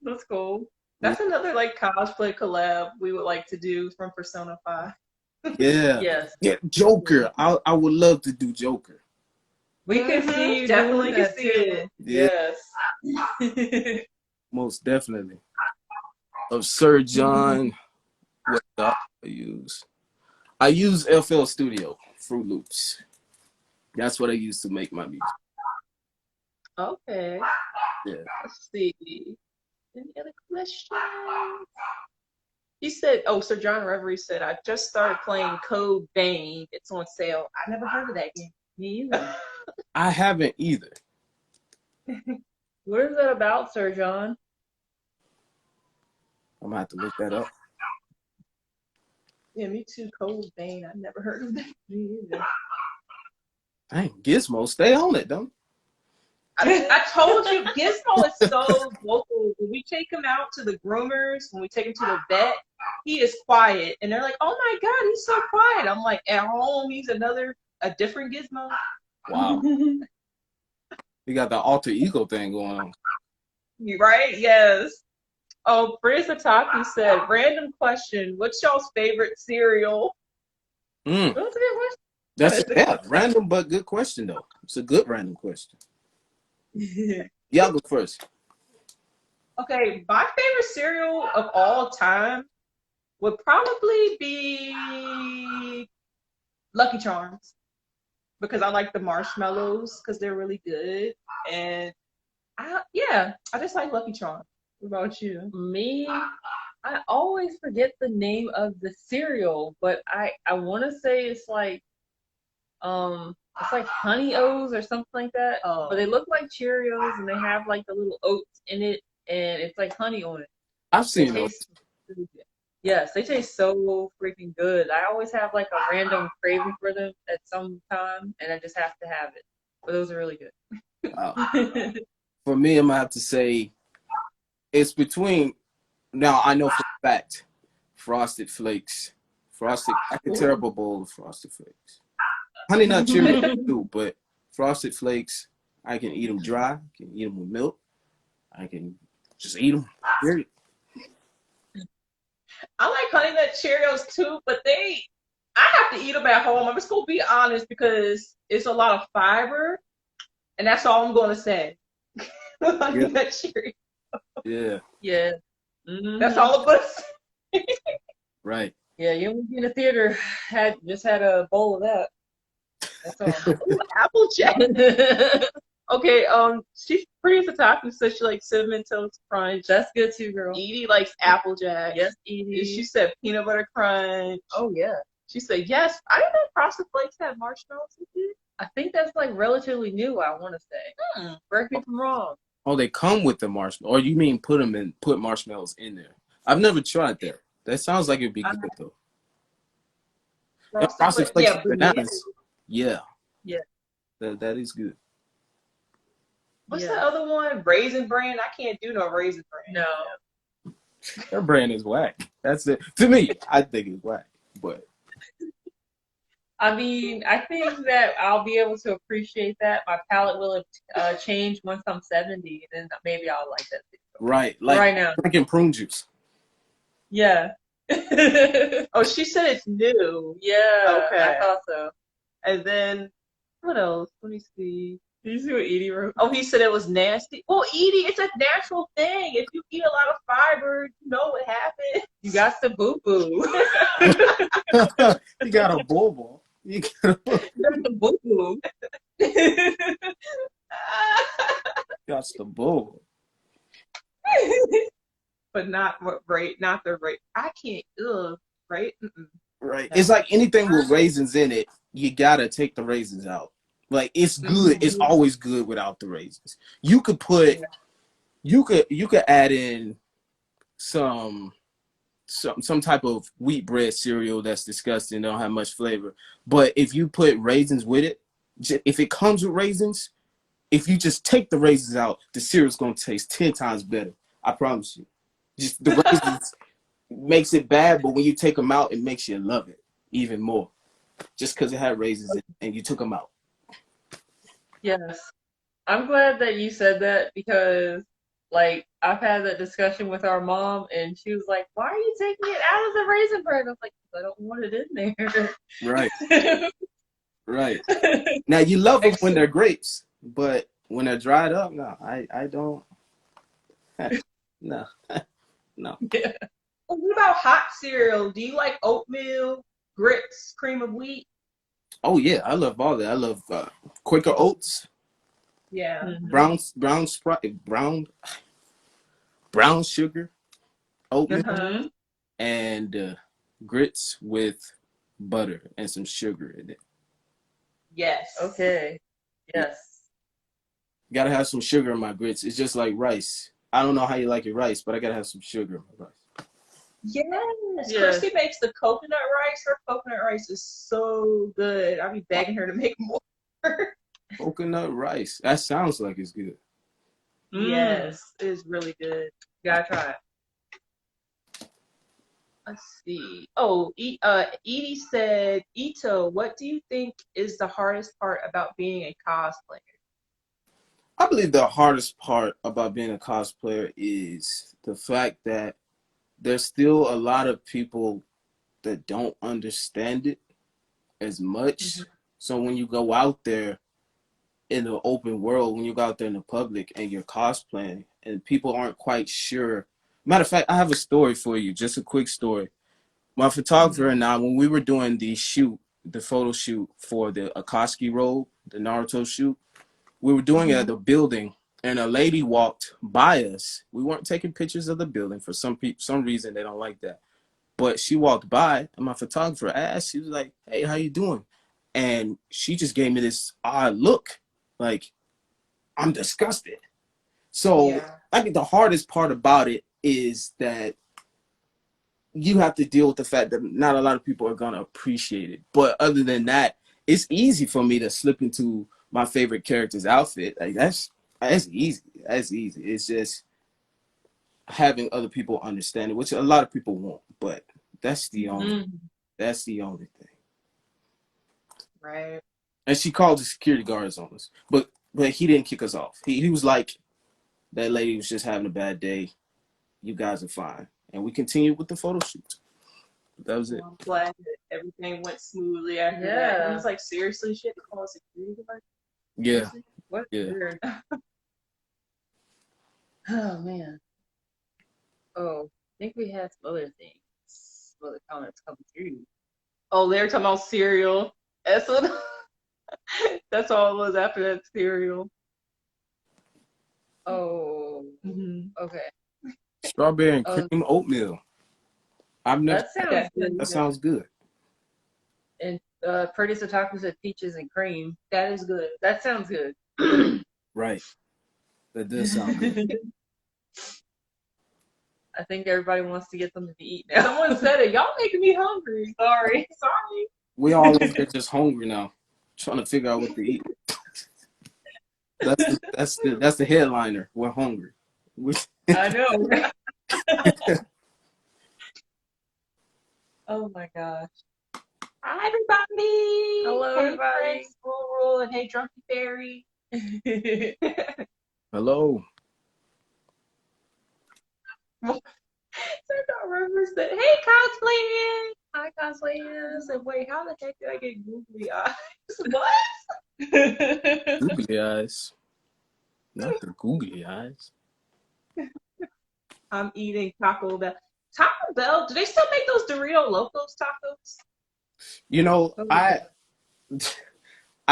That's cool. That's another like cosplay collab we would like to do from Persona 5. Yeah. Yes. Yeah, Joker. I would love to do Joker. We can see you definitely can see it. Yeah. Yes. Most definitely. Of Sir John, what do I use? I use FL Studio, Fruit Loops. That's what I use to make my music. Okay. Yeah. Let's see. Any other questions? He said, oh, Sir John Reverie said, I just started playing Code Vein. It's on sale. I never heard of that game. Me either. I haven't either. What is that about, Sir John? I'm gonna have to look that up. Yeah, me too. Code Vein. I never heard of that. Me either. Dang, Gizmo, stay on it, don't. I told you, Gizmo is so vocal. When we take him out to the groomers, when we take him to the vet, he is quiet. And they're like, oh my God, he's so quiet. I'm like, at home, he's a different Gizmo. Wow. You got the alter ego thing going on. Right? Yes. Oh, Frizz Taki said, random question. What's y'all's favorite cereal? Mm. That's a good question. That's random but good question though. It's a good random question. Y'all go first. Okay, my favorite cereal of all time would probably be Lucky Charms because I like the marshmallows because they're really good. And I just like Lucky Charms. What about you? Me, I always forget the name of the cereal, but I want to say it's like Honey O's or something like that. Oh. But they look like Cheerios and they have like the little oats in it and it's like honey on it. I've seen those. Yes, they taste so freaking good. I always have like a random craving for them at some time and I just have to have it. But those are really good. Wow. For me, I'm gonna have to say it's between. Now I know for a fact, Frosted Flakes. I can tear up a bowl of Frosted Flakes. Honey Nut Cheerios too, but Frosted Flakes, I can eat them dry. I can eat them with milk. I can just eat them. Period. I like Honey Nut Cheerios too, but I have to eat them at home. I'm just gonna be honest because it's a lot of fiber, and that's all I'm gonna say. Honey Nut Cheerios. Yeah. Yeah. That's all I'm gonna say. Right. Yeah, you won't be in the theater had a bowl of that. That's all. Ooh, Applejack. Okay, she's pretty Taku said she likes cinnamon toast crunch. That's good too, girl. Edie likes Applejack. Yes, Edie. She said peanut butter crunch. Oh yeah. She said yes. I didn't know Frosted Flakes had marshmallows in it. I think that's like relatively new. I want to say. Correct me if I'm wrong. Oh, they come with the marshmallow, or you mean put marshmallows in there? I've never tried that. That sounds like it'd be good though. Frosted Flakes bananas. Yeah. Yeah. That is good. What's the other one? Raisin Bran? I can't do no Raisin Bran. No. Their brand is whack. That's it. To me, I think it's whack. But I mean, I think that I'll be able to appreciate that. My palate will have changed once I'm 70, and then maybe I'll like that too. right, like right now, drinking prune juice. Yeah. Oh, she said it's new. Yeah. Okay. I thought so. And then what else? Let me see. Did you see what Edie wrote? Oh, he said it was nasty. Well, Edie, it's a natural thing. If you eat a lot of fiber, you know what happens. You got the boo boo. You got a boo. You got the boo boo. the boo. But but not what rate, not the rate. I can't. Ugh, right? Mm-mm. Right. No. It's like anything with raisins in it, you gotta take the raisins out. Like it's good. It's always good without the raisins. You could put, you could add in some some type of wheat bread cereal that's disgusting, don't have much flavor. But if you put raisins with it, if it comes with raisins, if you just take the raisins out, the cereal's gonna taste 10 times better. I promise you. Just the raisins makes it bad, but when you take them out, it makes you love it even more. Just because it had raisins in it and you took them out. Yes. I'm glad that you said that because, like, I've had that discussion with our mom, and she was like, "Why are you taking it out of the raisin bread?" I was like, "I don't want it in Right, there." right. Now you love them when they're grapes, but when they're dried up, no, I don't. No, no. Yeah. Well, what about hot cereal? Do you like oatmeal, grits, cream of wheat? Oh yeah, I love all that. I love Quaker oats, Yeah. brown sprite, brown sugar, oatmeal, Uh-huh. and grits with butter and some sugar in it. Yes. Okay. Yes. Gotta have some sugar in my grits. It's just like rice. I don't know how you like your rice, but I gotta have some sugar in my rice. Yes. Yes. Christy makes the coconut rice. Her coconut rice is so good. I'll be begging her to make more. Coconut rice. That sounds like it's good. Yes, it is really good. You gotta try it. Let's see. Oh, Edie said, Ito, what do you think is the hardest part about being a cosplayer? I believe the hardest part about being a cosplayer is the fact that there's still a lot of people that don't understand it as much. So when you go out there in the open world, when you go out there in the public and you're cosplaying and people aren't quite sure. Matter of fact, I have a story for you, just a quick story. My photographer and I, when we were doing the photo shoot for the Akatsuki robe, the Naruto shoot, we were doing it at the building, and a lady walked by us. We weren't taking pictures of the building for some reason they don't like that. But she walked by, and my photographer asked, she was like, "Hey, how you doing?" And she just gave me this odd look, like I'm disgusted. So I think the hardest part about it is that you have to deal with the fact that not a lot of people are gonna appreciate it. But other than that, it's easy for me to slip into my favorite character's outfit. Like that's easy. That's easy. It's just having other people understand it, which a lot of people won't. But that's the only thing. Right. And she called the security guards on us, but he didn't kick us off. He was like, that lady was just having a bad day. You guys are fine, and we continued with the photo shoot. That was it. I'm glad that everything went smoothly after that. He was like, seriously, shit, call a security guard? Yeah. What? Yeah. Weird. Oh man. Oh, I think we had some other things, some other comments coming through. Oh, they're talking about cereal. That's what. That's all it was after that cereal. Oh. Okay. Strawberry and cream oatmeal. I've never. That sounds good. That sounds good. And Pretty Otaku said peaches and cream. That is good. That sounds good. Right. That does sound good. I think everybody wants to get something to eat now. Someone said it. Y'all making me hungry. Sorry. We all over here just hungry now, trying to figure out what to eat. That's the headliner. We're hungry. I know. Oh my gosh. Hi, everybody. Hello, hey, everybody. Frank, Rule, and hey, Drunky Fairy. Hello. Santa Rivers said, hey, cosplaying. Hi, cosplaying. I said, wait, how the heck did I get googly eyes? What? Googly eyes. Not the googly eyes. I'm eating Taco Bell. Taco Bell, do they still make those Dorito Locos tacos? You know, I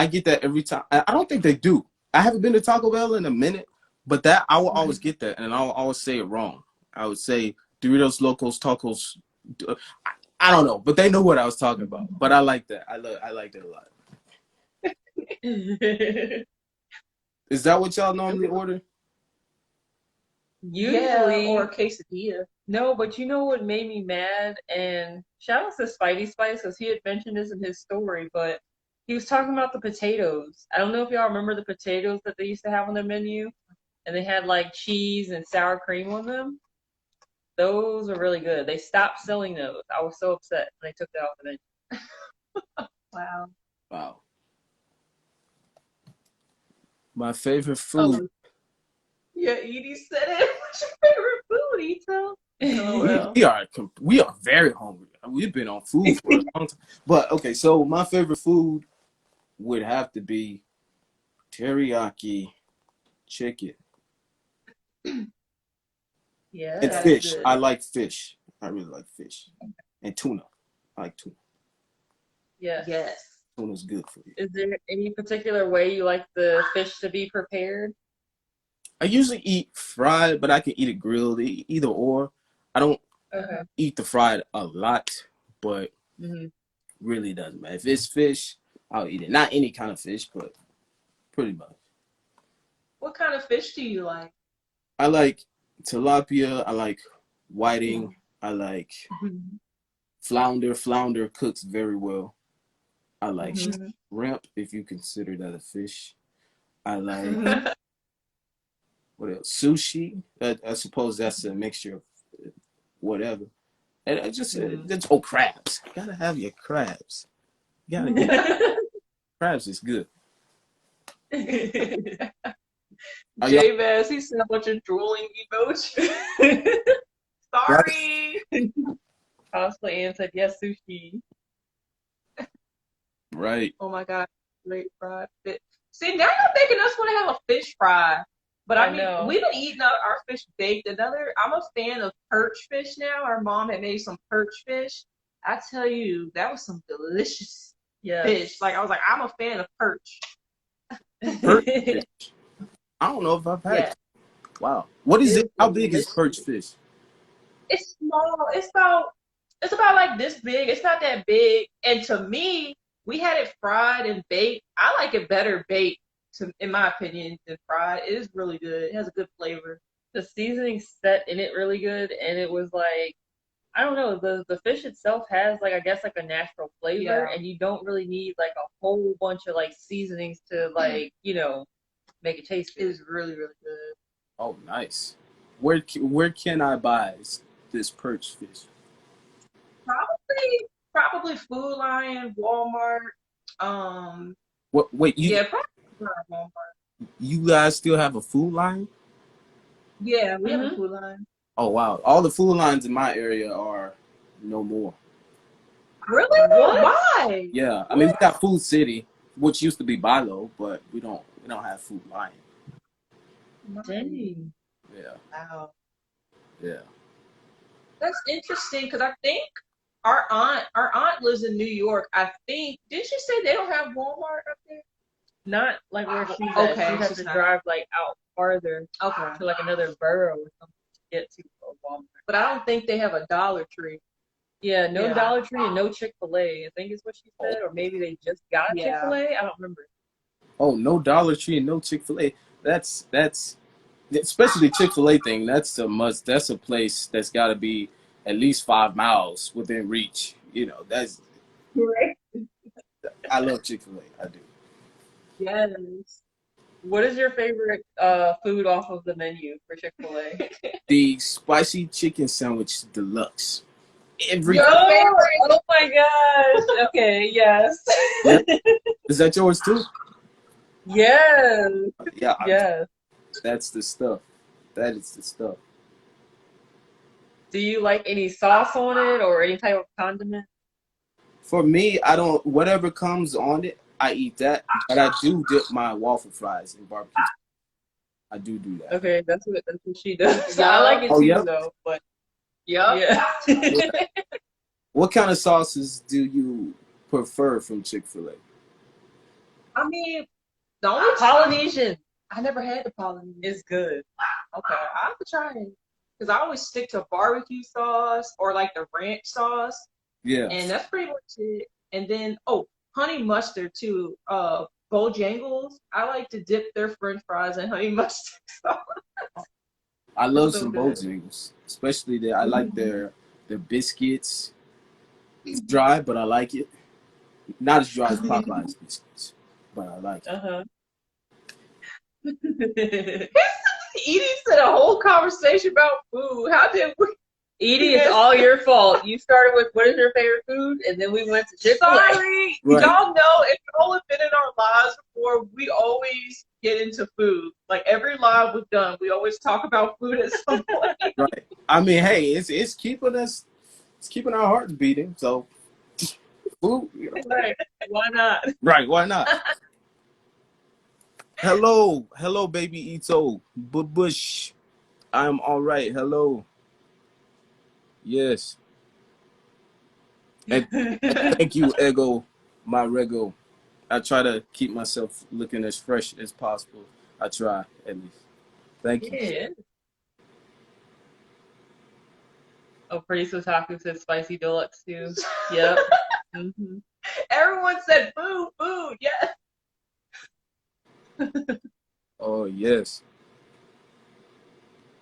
get that every time. I don't think they do. I haven't been to Taco Bell in a minute, but that I will always get that, and I'll always say it wrong. I would say Doritos Locos Tacos. I don't know, but they know what I was talking about. But I like that. I like that a lot. Is that what y'all normally order? Usually, or quesadilla. No, but you know what made me mad? And shout out to Spidey Spice because he had mentioned this in his story, but he was talking about the potatoes. I don't know if y'all remember the potatoes that they used to have on their menu, and they had like cheese and sour cream on them. Those are really good. They stopped selling those. I was so upset when they took that off the menu. Wow. Wow. My favorite Oh, food. yeah, Edie said it. What's your favorite food, Ito? LOL. We are very hungry. We've been on food for a long time. But okay, so my favorite food would have to be teriyaki chicken Yeah, and that's fish. good. I like fish. I really like fish and tuna. I like tuna. Yes. Tuna's good for you. Is there any particular way you like the fish to be prepared? I usually eat fried, but I can eat it grilled. Either or. I don't eat the fried a lot, but really doesn't matter. If it's fish, I'll eat it. Not any kind of fish, but pretty much. What kind of fish do you like? I like tilapia. I like whiting. I like flounder. Flounder cooks very well. I like shrimp, if you consider that a fish. I like what else? Sushi. I suppose that's a mixture of whatever. And I just crabs. You gotta have your crabs. You gotta get crabs is good. J-Bass, he sent a bunch of drooling emojis. Sorry. Cosplay and said yes, sushi. Right. Oh my god, great fried fish. See, now you're making us want to have a fish fry. But I mean, we've been eating our fish baked. I'm a fan of perch fish now. Our mom had made some perch fish. I tell you, that was some delicious fish. Like, I was like, I'm a fan of perch. Perch fish. I don't know if I've had it. Wow. What is it? How big is perch fish? It's small. It's about like this big. It's not that big. And to me, we had it fried and baked. I like it better baked, in my opinion, than fried. It is really good. It has a good flavor. The seasoning set in it really good, and it was like, I don't know, the fish itself has like, I guess, like a natural flavor, and you don't really need like a whole bunch of like seasonings to like, make it taste good. It is really, really good. Oh, nice. Where can I buy this perch fish? Probably Food Lion, Walmart. What? Wait, Probably Walmart. You guys still have a food line? Yeah, we have a Food Lion. Oh wow! All the food lines in my area are no more. Really? What? Why? Yeah, I mean we got Food City, which used to be Bilo, but we don't have Food Lion. Dang. Yeah. Wow. Yeah. That's interesting because I think our aunt lives in New York. I think did she say they don't have Walmart up there? Not like where she's at. Okay, she has to drive like out farther to like another borough or something to get to Walmart. But I don't think they have a Dollar Tree. Yeah, no Dollar Tree and no Chick-fil-A. I think is what she said, or maybe they just got Chick-fil-A. I don't remember. Oh, no Dollar Tree and no Chick-fil-A. That's especially Chick-fil-A thing. That's a must. That's a place that's got to be at least 5 miles within reach. That's right. I love Chick-fil-A. I do. Yes. What is your favorite food off of the menu for Chick-fil-A? The spicy chicken sandwich deluxe. Your favorite? Oh my gosh. Okay, yes. Yeah. Is that yours too? Yes. Yeah. Yes. That's the stuff. That is the stuff. Do you like any sauce on it or any type of condiment? For me, I don't. Whatever comes on it, I eat that. But I do dip my waffle fries in barbecue. I do that. Okay, that's what she does. Yeah. I like it too, though. But yeah. What kind of sauces do you prefer from Chick-fil-A? I mean, the only Polynesian. I never had the Polynesian. It's good. Okay, I have to try it. because I always stick to barbecue sauce or like the ranch sauce, Yeah, and that's pretty much it. And then honey mustard too. Bojangles, I like to dip their French fries in honey mustard sauce. I It's love so some good. Bojangles, especially I like Mhm. their biscuits. It's dry, but I like it. Not as dry as Popeye's biscuits, but I like it. Uh-huh. Edie said a whole conversation about food. How did we? Edie, it's all your fault. You started with what is your favorite food, and then we went to Chick-fil-A. Sorry, Right. y'all know if y'all have been in our lives before, we always get into food. Like every live we've done, we always talk about food at some point. Right. I mean, hey, it's keeping our hearts beating. So, food, Right? Why not? right? Why not? Hello, baby Ito, Bush. I'm all right. Hello. Yes. And thank you, Ego, my Rego. I try to keep myself looking as fresh as possible. I try, at least. Thank you. Yeah. Oh, Pretty Sotaku said spicy deluxe too. Yep. Mm-hmm. Everyone said food, food. Yes. Oh, yes.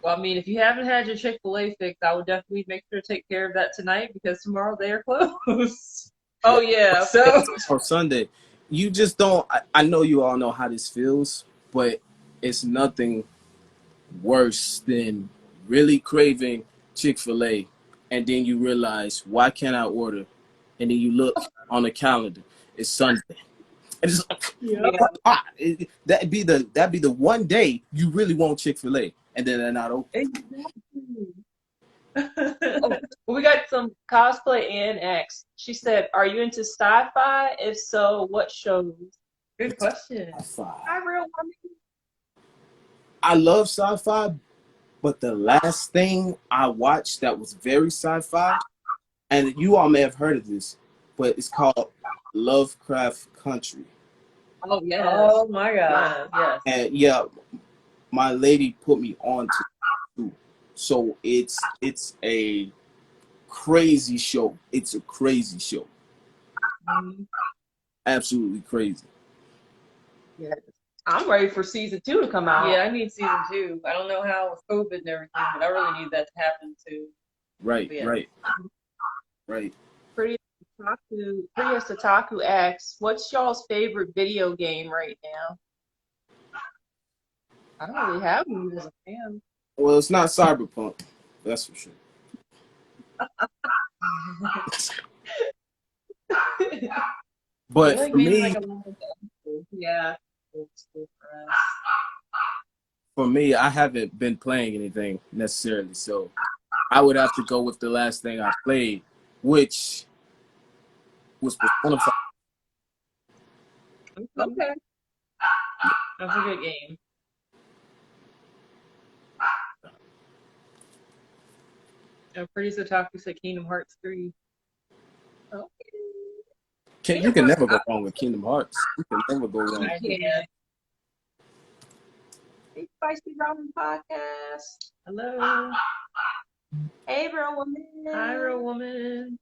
Well, I mean, if you haven't had your Chick-fil-A fix, I would definitely make sure to take care of that tonight because tomorrow they are closed. Oh yeah. So On Sunday, you just don't. I know you all know how this feels, but it's nothing worse than really craving Chick-fil-A, and then you realize, why can't I order? And then you look on the calendar, it's Sunday. And it's like, yeah. that'd be the one day you really want Chick-fil-A, and then they're not open. Exactly. Oh, well, we got some cosplay and X. She said, "Are you into sci-fi? If so, what shows?" Good question. Sci-fi. Hi, real woman. I love sci-fi, but the last thing I watched that was very sci-fi, and you all may have heard of this, but it's called Lovecraft Country. Oh yes. Oh my God. Yes. And yeah, my lady put me on to it too. So it's a crazy show. It's a crazy show. Mhm. Absolutely crazy. Yeah. I'm ready for season 2 to come out. Yeah, I need season 2. I don't know how with COVID and everything, but I really need that to happen too. Right, Yeah. right. Pretty as Tataku asks, "What's y'all's favorite video game right now?" I don't really have one as a fan. Well, it's not Cyberpunk, that's for sure. But Like for maybe me, like a long ago. Yeah. Old school for us. I haven't been playing anything necessarily, so I would have to go with the last thing I played, which was Persona 5. Okay. That's a good game. Pretty Sotaku said Kingdom Hearts 3. Okay. You can never go wrong with Kingdom Hearts. You can never go wrong. I can. Hey, Spicy Ramen Podcast. Hello. Hey, real woman. Hi, real woman.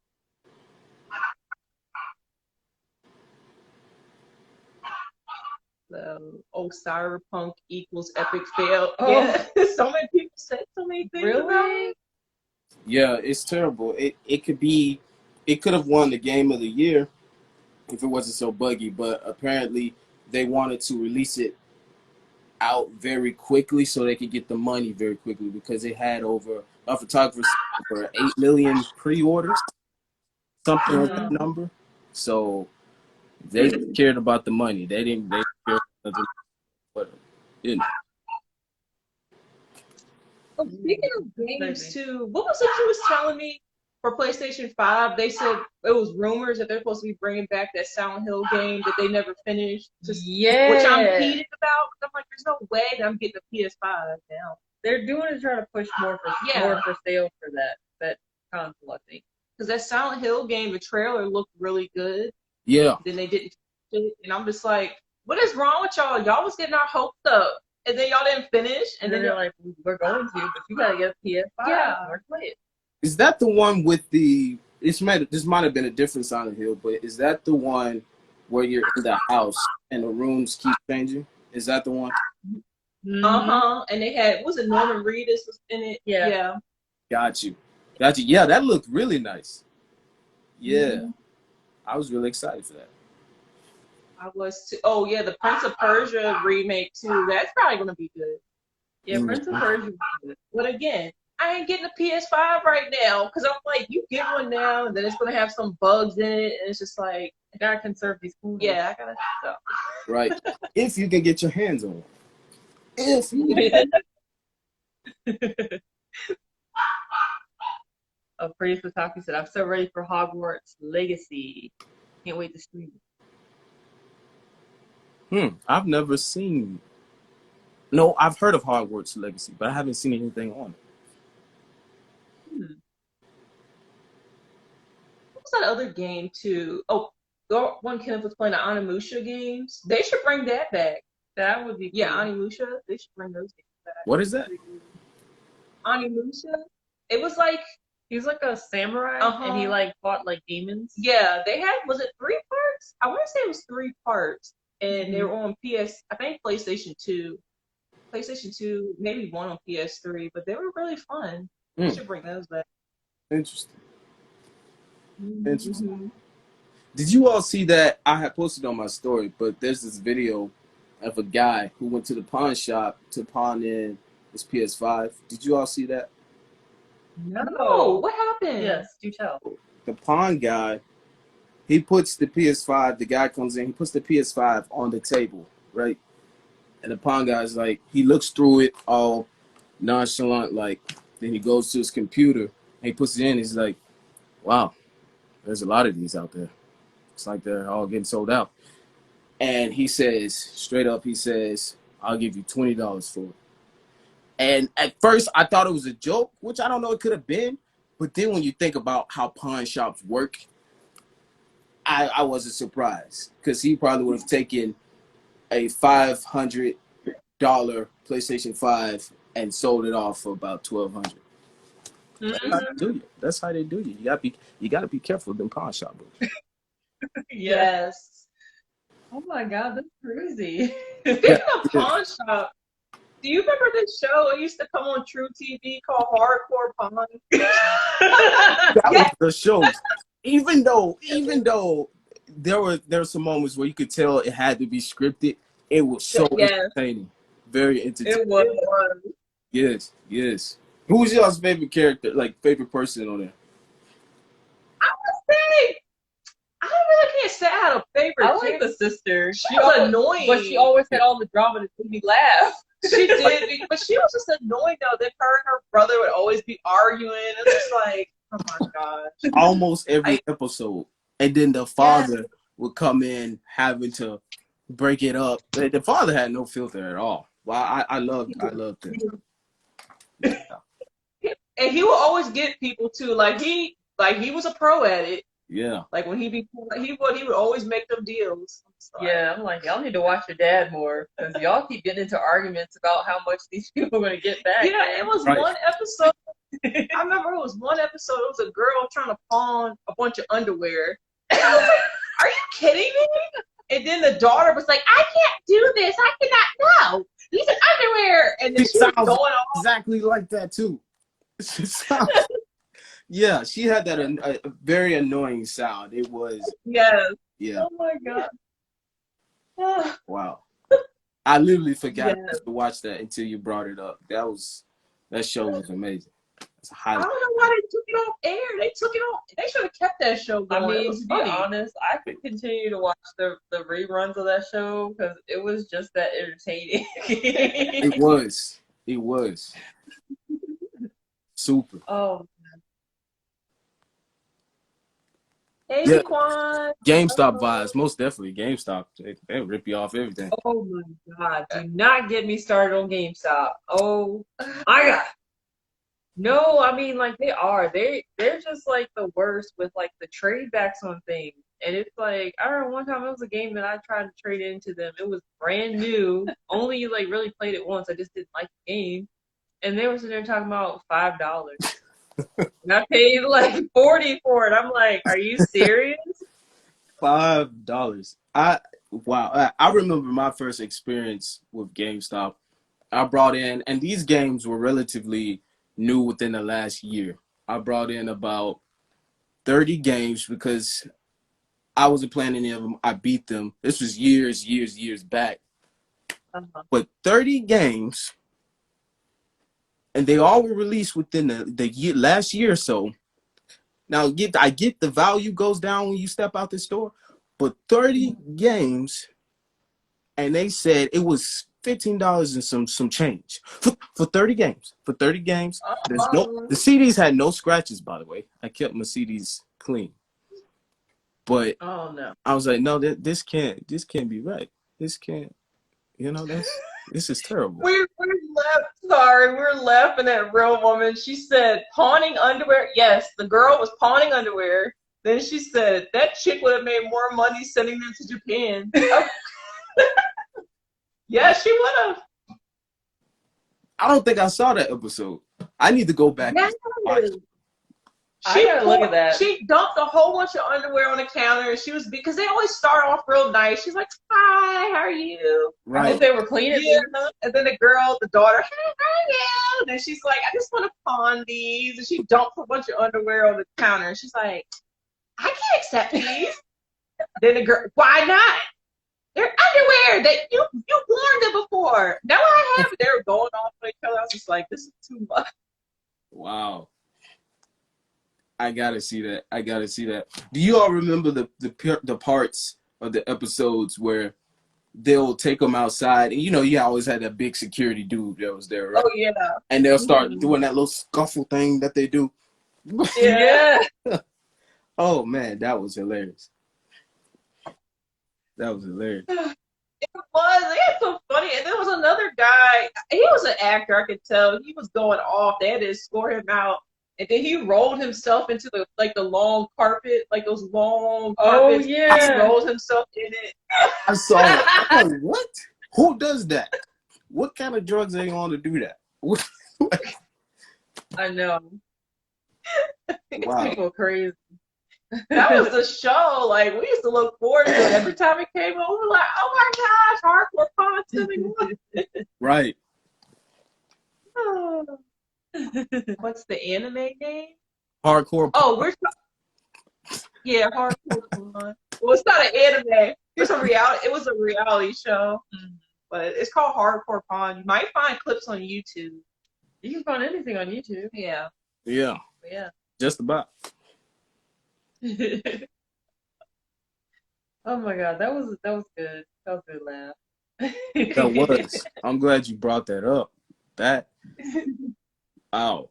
Cyberpunk equals epic fail. Oh. Yeah, so many people said so many things about Really? it. Yeah, it's terrible. It could have won the game of the year if it wasn't so buggy, but apparently they wanted to release it out very quickly so they could get the money very quickly because it had over a photographer over 8 million pre-orders, something like that number. So they cared about the money. They didn't care about but you know. Oh, speaking of games too, what was it you was telling me for PlayStation 5? They said it was rumors that they're supposed to be bringing back that Silent Hill game that they never finished. Yeah. Which I'm heated about. I'm like, there's no way that I'm getting a PS5 now. They're doing is trying to push more for sale for that console, I think. Because that Silent Hill game, the trailer looked really good. Yeah. Then they didn't, and I'm just like, what is wrong with y'all? Y'all was getting our hopes up, and then y'all didn't finish, and then they're like, we're going to, but you gotta get a PS5 Yeah. or play it. Is that the one with the? This might have been a different Silent Hill, but is that the one where you're in the house and the rooms keep changing? Is that the one? And they had, was it Norman Reedus was in it? Yeah. Got you. Yeah, that looked really nice. Yeah, I was really excited for that. I was too. Oh yeah, the Prince of Persia remake too. That's probably gonna be good. Yeah, Prince of Persia was good. But again, I ain't getting a PS5 right now because I'm like, you get one now, and then it's gonna have some bugs in it, and it's just like, I gotta conserve these coins. yeah, I gotta. So. Right. If you can get your hands on it. If you Pretty Sataki said, I'm so ready for Hogwarts Legacy. Can't wait to stream it. I've never seen. No, I've heard of Hogwarts Legacy, but I haven't seen anything on it. What's that other game too? Oh, the one Kenneth was playing, the Onimusha games. They should bring that back. That would be cool. Yeah, Onimusha. They should bring those games back. What is that? Onimusha. It was like, he was like a samurai, and he like fought like demons. Yeah, they had, was it 3 parts? I want to say it was 3 parts, and they were on I think PlayStation 2, maybe 1 on PS3, but they were really fun. They should bring those back. Interesting. Interesting. Did you all see that? I had posted on my story, but there's this video of a guy who went to the pawn shop to pawn in his PS5. Did you all see that? No. What happened? Yes, do tell. The pawn guy, he puts the PS5, the guy comes in, he puts the PS5 on the table, right? And the pawn guy's like, he looks through it all nonchalant, like, then he goes to his computer and he puts it in, he's like, wow, there's a lot of these out there. It's like they're all getting sold out. And he says, straight up, he says, I'll give you $20 for it. And at first, I thought it was a joke, which I don't know, it could have been. But then when you think about how pawn shops work, I wasn't surprised. Because he probably would have taken a $500 PlayStation 5 and sold it off for about $1,200. That's how they do you. You gotta be careful with them pawn shop books. Yes. Oh my God, that's crazy. Speaking of pawn shop, do you remember this show? It used to come on True TV called Hardcore Pawn. That was the show. Even though there were some moments where you could tell it had to be scripted, it was so entertaining. Very entertaining. It was. Yes, yes. Who was y'all's favorite character, like favorite person on there? I would say, I really can't say I had a favorite. I like the sister. She was annoying. But she always had all the drama that made me laugh. She did, but she was just annoying though. That her and her brother would always be arguing. It's just like, oh my gosh. Almost every episode. And then the father would come in having to break it up. The father had no filter at all. Well, I loved him. Yeah. And he would always get people too. Like he was a pro at it. Yeah. Like when he would always make them deals. Yeah, I'm like, y'all need to watch your dad more because y'all keep getting into arguments about how much these people are gonna get back. Yeah, it was one episode. I remember it was one episode. It was a girl trying to pawn a bunch of underwear. And I was like, "Are you kidding me?" And then the daughter was like, "I can't do this. I cannot. No, these are underwear." And then she was going off exactly like that too. Yeah, she had that a very annoying sound. It was. Yes. Yeah. Oh my God. Wow. I literally forgot to watch that until you brought it up. That show was amazing. It's a highlight. I don't know why they took it off air. They took it off. They should have kept that show going. I mean, to be honest, I could continue to watch the reruns of that show because it was just that entertaining. It was. Super. Oh. Hey, Quan. GameStop vibes, most definitely. GameStop, they rip you off everything. Oh my God! Do not get me started on GameStop. Oh my God! No, I mean like they're just like the worst with like the trade backs on things. And it's like, I remember one time it was a game that I tried to trade into them. It was brand new. Only like really played it once. I just didn't like the game. And they were sitting there talking about $5. And I paid like 40 for it. I'm like, are you serious? $5. I remember my first experience with GameStop. I brought in, and these games were relatively new within the last year. I brought in about 30 games because I wasn't playing any of them. I beat them. This was years back. Uh-huh. But 30 games, and they all were released within the last year or so. Now, I get the value goes down when you step out the store, but 30 games, and they said it was $15 and some change for 30 games. For 30 games, the CDs had no scratches, by the way. I kept my CDs clean, but Oh no. I was like, no, this can't be right. This can't, this is terrible. We're laughing at Real Woman. She said pawning underwear. Yes, the girl was pawning underwear. Then she said that chick would have made more money sending them to Japan. Yeah, she would have. I don't think I saw that episode. I need to go back. Yes. I gotta look at that. She dumped a whole bunch of underwear on the counter. She was because they always start off real nice. She's like, "Hi, how are you?" Right. And they were cleaning. Yeah. And then the daughter, "Hey, how are you?" And then she's like, "I just want to pawn these." And she dumps a bunch of underwear on the counter. She's like, "I can't accept these." Then the girl, "Why not? They're underwear that you worn them before." No, I haven't. They were going off on each other. I was just like, "This is too much." Wow. I gotta see that. Do you all remember the parts of the episodes where they'll take them outside, and you always had that big security dude that was there, right? Oh yeah. And they'll start doing that little scuffle thing that they do. Yeah. Oh man, that was hilarious. That was hilarious. It was. It was so funny. And there was another guy. He was an actor. I could tell he was going off. They had to escort him out. And then he rolled himself into the long carpet, like those long carpets. Oh yeah. He rolled himself in it. I saw it. I'm like, what? Who does that? What kind of drugs are you on to do that? I know. Wow. People crazy. That was the show. Like we used to look forward to it every time it came on. We were like, "Oh my gosh, hardcore content!" Right. Oh. What's the anime name? Hardcore. Oh, hardcore porn. Well, it's not an anime. It was a reality show, but it's called Hardcore Pawn. You might find clips on YouTube. You can find anything on YouTube. Yeah. Yeah. Yeah. Just about. Oh my god, that was good. That was a good laugh. That was. I'm glad you brought that up. That. Wow.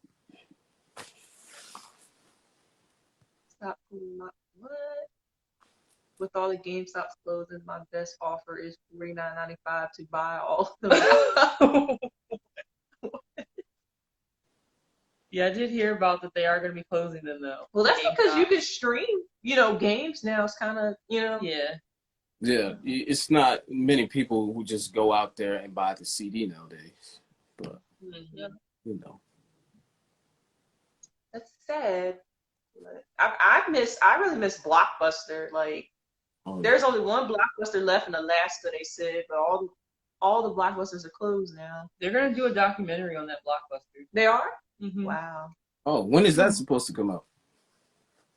Stop what? With all the GameStop closing, my best offer is $49.95 to buy all of them. Yeah, I did hear about that they are going to be closing them though. Well, that's because you can stream, games now. It's kind of, Yeah. Yeah, it's not many people who just go out there and buy the CD nowadays. But, That's sad. I really miss Blockbuster. Like, there's only one Blockbuster left in Alaska, they said, but all the Blockbusters are closed now. They're going to do a documentary on that Blockbuster. They are? Mm-hmm. Wow. Oh, when is that supposed to come out?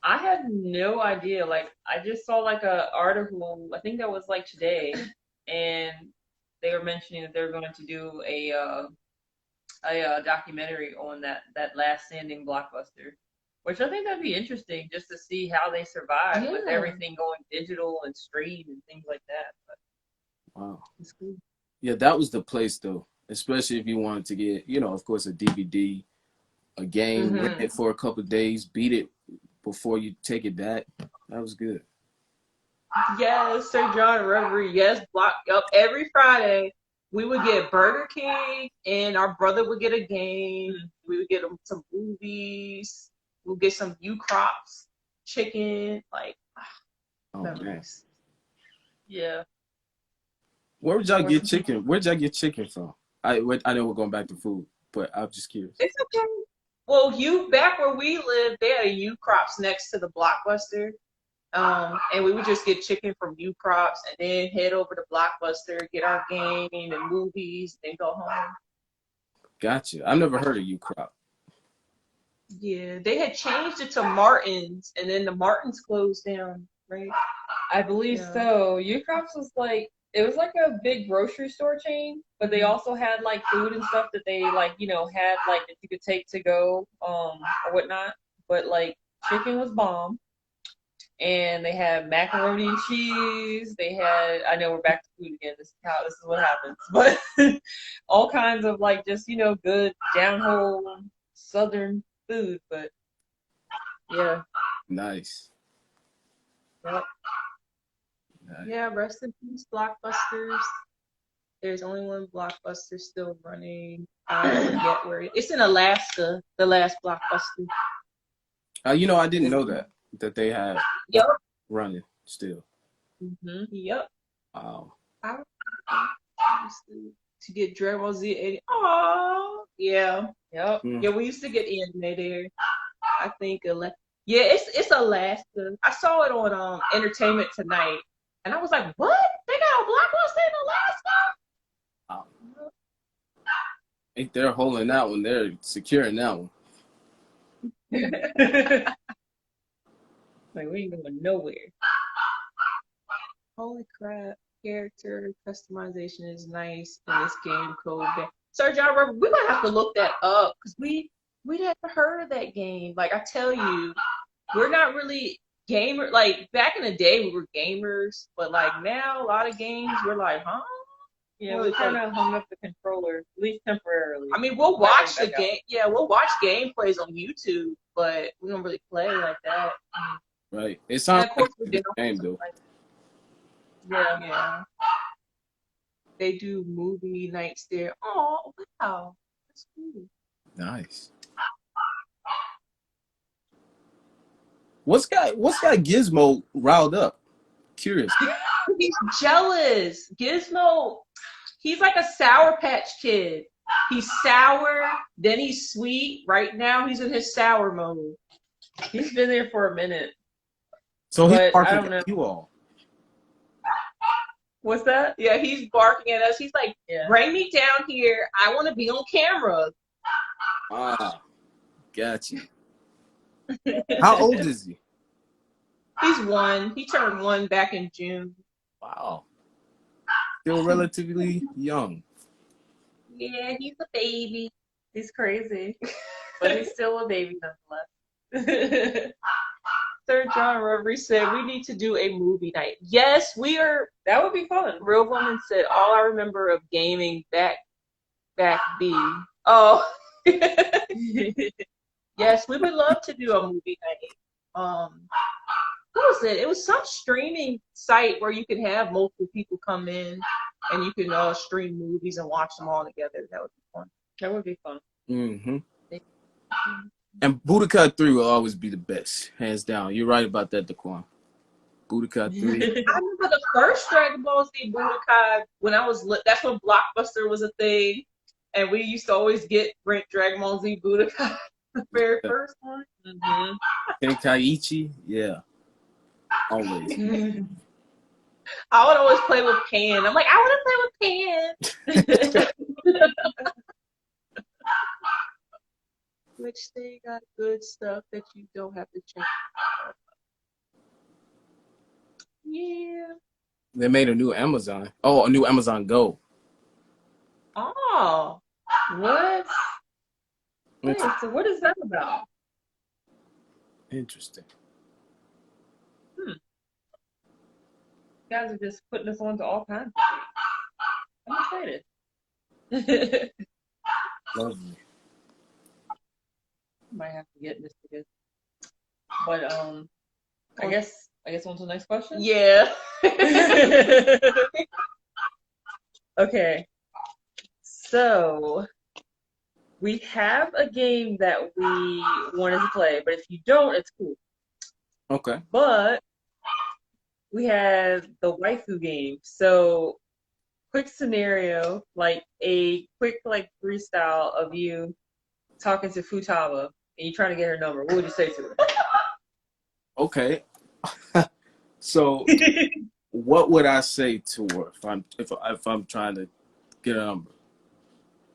I had no idea. Like, I just saw like a article. I think that was like today, and they were mentioning that they're going to do a documentary on that last standing Blockbuster, which I think that'd be interesting just to see how they survive with everything going digital and stream and things like that. But, wow. It's cool. Yeah, that was the place though, especially if you wanted to get, of course, a DVD, a game, rent it for a couple of days, beat it before you take it back. That was good. Yes, Sir John Reverie. Yes, every Friday we would get Burger King, and our brother would get a game. We would get some movies. We'll get some U-Crops, chicken. Like, Oh man. Memories. Yeah. Where'd y'all What's get chicken? Where'd y'all get chicken from? I know we're going back to food, but I'm just curious. It's okay. Well, back where we lived, they had a U Crops next to the Blockbuster. And we would just get chicken from U Crops and then head over to Blockbuster, get our game and movies, and go home. Gotcha. I've never heard of U Crop. Yeah, they had changed it to Martin's, and then the Martin's closed down, right? I believe Yeah. so. U-Crops was like, it was like a big grocery store chain, but they also had like food and stuff that they like, had like that you could take to go, or whatnot. But like chicken was bomb. And they had macaroni and cheese. They had, I know we're back to food again. This is what happens. But all kinds of like just, good down home southern food. But yeah. Nice. Yep. Nice. Yeah, rest in peace, Blockbusters. There's only one Blockbuster still running. I forget where it's in Alaska, the last Blockbuster. I didn't know that they had Yep. running still. Mm-hmm. Yep. Wow. I used to get Dragon Ball Z 80. Oh, yeah. Yep. Mm. Yeah, we used to get anime there. I think yeah, it's Alaska. I saw it on Entertainment Tonight, and I was like, what? They got a Blockbuster in Alaska? Wow. Ain't they're holding that one. They're securing that one. Like, we ain't going nowhere. Holy crap. Character customization is nice in this game code. Sir John Robert, we might have to look that up because we never heard of that game. Like, I tell you, we're not really gamer. Like, back in the day, we were gamers, but like now, a lot of games, we're like, huh? Yeah, we kind of hung up the controller, at least temporarily. I mean, we'll watch the game. Yeah, we'll watch gameplays on YouTube, but we don't really play like that. Right. It sounds of course like a good game, though. Yeah. They do movie nights there. Oh, wow. That's cool. Nice. What's got Gizmo riled up? Curious. He's jealous. Gizmo, he's like a Sour Patch Kid. He's sour, then he's sweet. Right now, he's in his sour mode. He's been there for a minute. So he's But I barking don't know. at you all. What's that? Yeah, he's barking at us. He's like, bring me down here. I want to be on camera. Ah, gotcha. How old is he? He's 1. He turned 1 back in June. Wow. Still relatively young. Yeah, he's a baby. He's crazy. But he's still a baby nonetheless. Sir John Reverie said we need to do a movie night. Yes, we are. That would be fun. Real Woman said all I remember of gaming back B. Oh. Yes, we would love to do a movie night. What was it? It was some streaming site where you could have multiple people come in and you can stream movies and watch them all together. That would be fun. That would be fun. Mm-hmm. And Budokai 3 will always be the best, hands down. You're right about that, Daquan. Budokai 3. I remember the first Dragon Ball Z Budokai when I was that's when Blockbuster was a thing, and we used to always rent Dragon Ball Z Budokai, the very first one. Mm-hmm. Tenkaichi, yeah. Always. I would always play with Pan. I'm like, I want to play with Pan. Which they got good stuff that you don't have to check out. Yeah. They made a new Amazon. Oh, a new Amazon Go. Oh. What? Wait, so what is that about? Interesting. You guys are just putting us on to all kinds of things. I'm excited. Lovely. Might have to get this together. But I guess on to the next question. Yeah. Okay. So we have a game that we wanted to play, but if you don't, it's cool. Okay. But we had the waifu game. So quick scenario, like a quick like freestyle of you talking to Futaba and you trying to get her number. What would you say to Okay. So her? what would I say to her if I'm trying to get a number?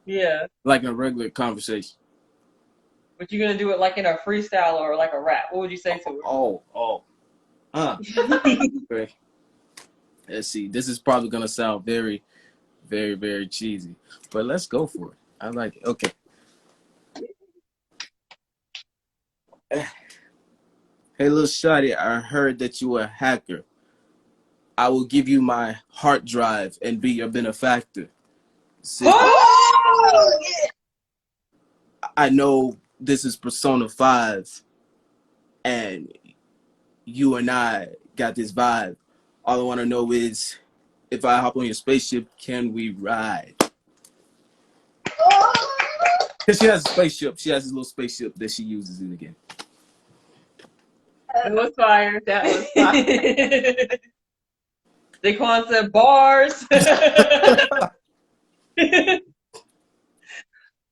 Yeah. Like in a regular conversation. But you're gonna do it like in a freestyle or like a rap. What would you say to Huh. her? Okay. Let's see. This is probably gonna sound very, very, very cheesy, but let's go for it. I like it. Okay. Hey, little shawty, I heard that you a hacker. I will give you my hard drive and be your benefactor. See, Oh! I know this is Persona 5, and you and I got this vibe. All I want to know is, if I hop on your spaceship, can we ride? Because she has a spaceship. She has this little spaceship that she uses in the game. That was fire. That was fire. Daquan said bars.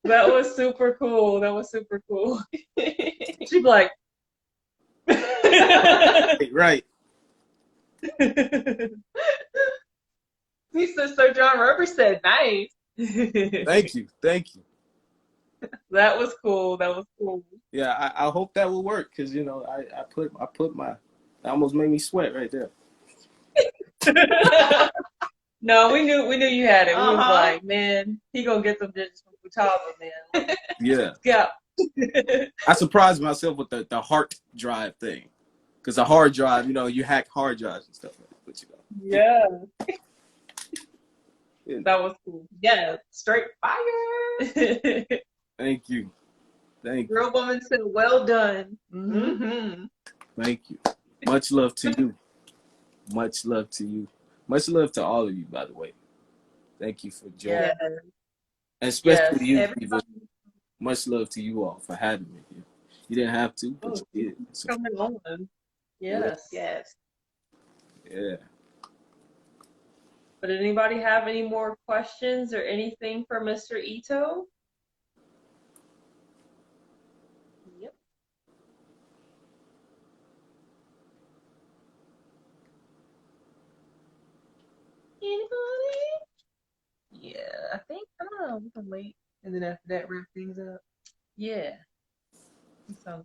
That was super cool. That was super cool. She'd be like, Right. He said, Sir John Rover said, nice. Thank you. Thank you. That was cool. That was cool. Yeah, I hope that will work because I put my that almost made me sweat right there. No, we knew you had it. We was Uh-huh. like, man, he gonna get them digits from Futaba, man. Yeah. Yeah. I surprised myself with the hard drive thing. Because a hard drive, you hack hard drives and stuff like that. But, Yeah. Yeah. That was cool. Yeah, straight fire. Thank you. Thank you. Real woman said, well done. Mm-hmm. Thank you. Much love to you. Much love to you. Much love to all of you, by the way. Thank you for joining. Yeah. And especially Yes, you, Eva. Much love to you all for having me here. You didn't have to, but you did. So, coming on. Yes. Yes. yeah. But did anybody have any more questions or anything for Mr. Ito? Yep. Anybody? Yeah, I think we can wait. And then after that, wrap things up. Yeah. So,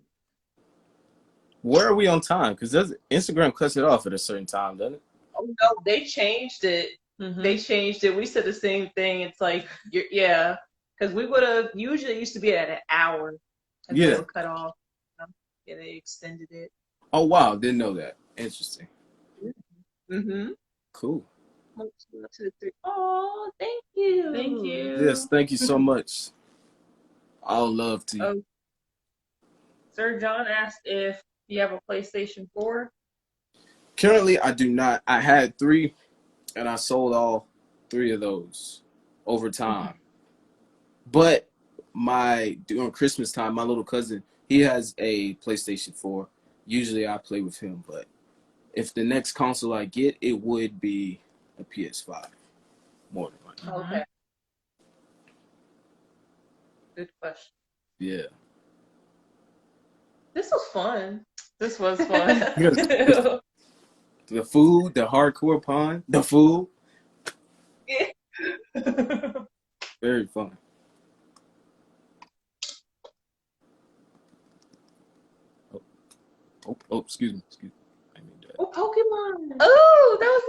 Where are we on time? Because Instagram cuts it off at a certain time, doesn't it? oh no, they changed it. Mm-hmm. They changed it. We said the same thing. It's like, yeah, because we would have usually used to be at an hour, and then Yeah. it would cut off. Yeah, they extended it. Oh, wow. Didn't know that. Interesting. Mm-hmm. Cool. Oh, thank you. Thank you. Yes, thank you so much. All love to you. Oh. Sir John asked if you have a PlayStation 4. Currently, I do not. I had 3, and I sold all 3 of those over time. But during Christmas time, my little cousin, he has a PlayStation 4. Usually, I play with him. But if the next console I get, it would be a PS5. More than likely. Okay. Good question. Yeah. This was fun. This was fun. The food, the hardcore pun, the food. Very fun. Oh, excuse me. I mean that. Oh, Pokemon. Oh, that was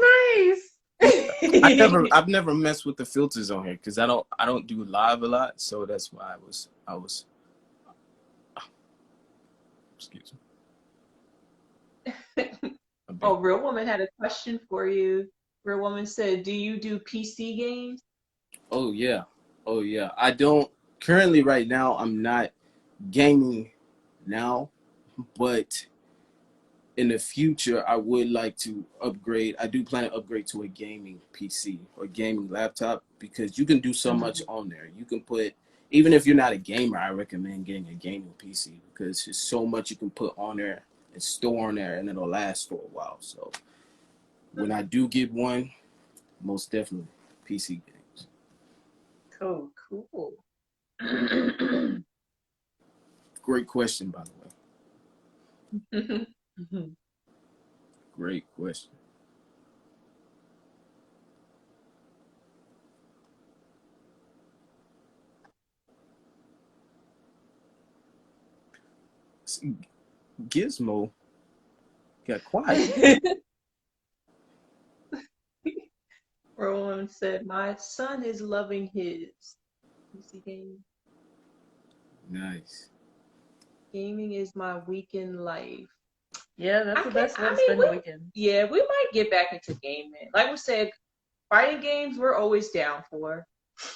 nice. I've never messed with the filters on here because I don't do live a lot, so that's why I was excuse me. Oh, Real Woman had a question for you. Real Woman said, do you do PC games? Oh yeah. I don't currently right now I'm not gaming now, but in the future I would like to upgrade. I do plan to upgrade to a gaming PC or gaming laptop because you can do so much on there. You can put, even if you're not a gamer, I recommend getting a gaming PC because there's so much you can put on there and store on there and it'll last for a while. So when I do get one, most definitely PC games. Cool, cool. Great question, by the way. Great question. See, Gizmo got quiet. Rowan said, "My son is loving his PC game. Nice. Gaming is my weekend life." Yeah, that's the best way to I mean, spend the weekend. yeah, we might get back into gaming. Like we said, fighting games we're always down for.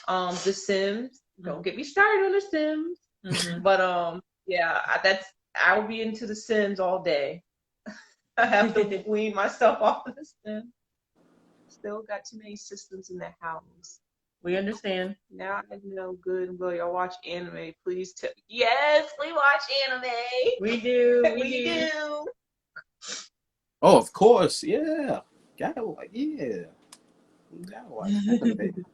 The Sims. Don't get me started on the Sims. But yeah, I'll be into the Sims all day. I have to wean myself off of the Sims. Still got too many systems in the house. We understand. Now I know good and well y'all watch anime. Please tell. Yes, we watch anime. We do. We do. Oh, of course. Yeah. Gotta watch anime. Been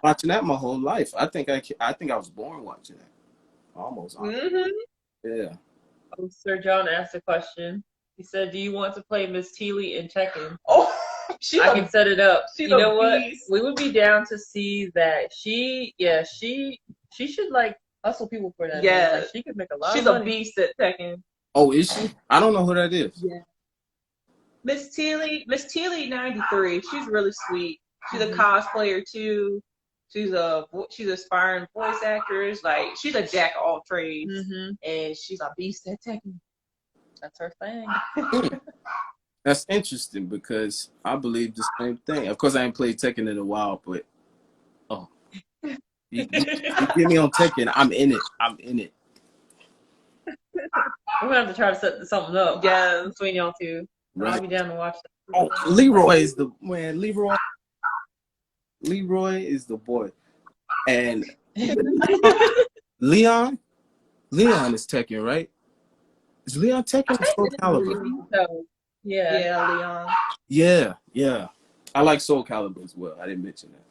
watching that my whole life. I think I was born watching that. Almost. Yeah. Oh, Sir John asked a question. He said, "Do you want to play Miss Teely in Tekken?" Oh, I can set it up. She's You know a what? beast. We would be down to see that. She should like hustle people for that. Yeah. Like, she could make a lot She's of a money. beast at Tekken. Oh, is she? I don't know who that is. Yeah. Miss Teely 93. She's really sweet. She's a cosplayer too. She's aspiring voice actress. Like she's a jack of all trades, and she's a beast at Tekken. That's her thing. That's interesting because I believe the same thing. Of course, I ain't played Tekken in a while, but you get me on Tekken, I'm in it. I'm in it. We're gonna have to try to set something up. Yeah. Between y'all two. Right. I'll be down to watch that. Oh, Leroy is the man. Leroy is the boy, and Leon is Tekken, right? Is Leon Tekken or Soul Calibur? So, yeah, Leon. Yeah. I like Soul Calibur as well. I didn't mention that.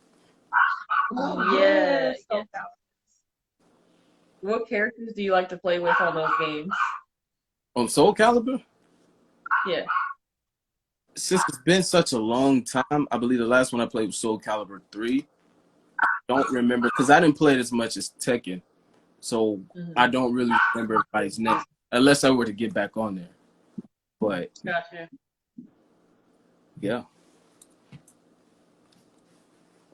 Yeah. What characters do you like to play with on those games? On Soul Calibur? Yeah. Since it's been such a long time, I believe the last one I played was Soul Calibur 3. I don't remember because I didn't play it as much as Tekken. So I don't really remember everybody's name unless I were to get back on there. But Gotcha. Yeah.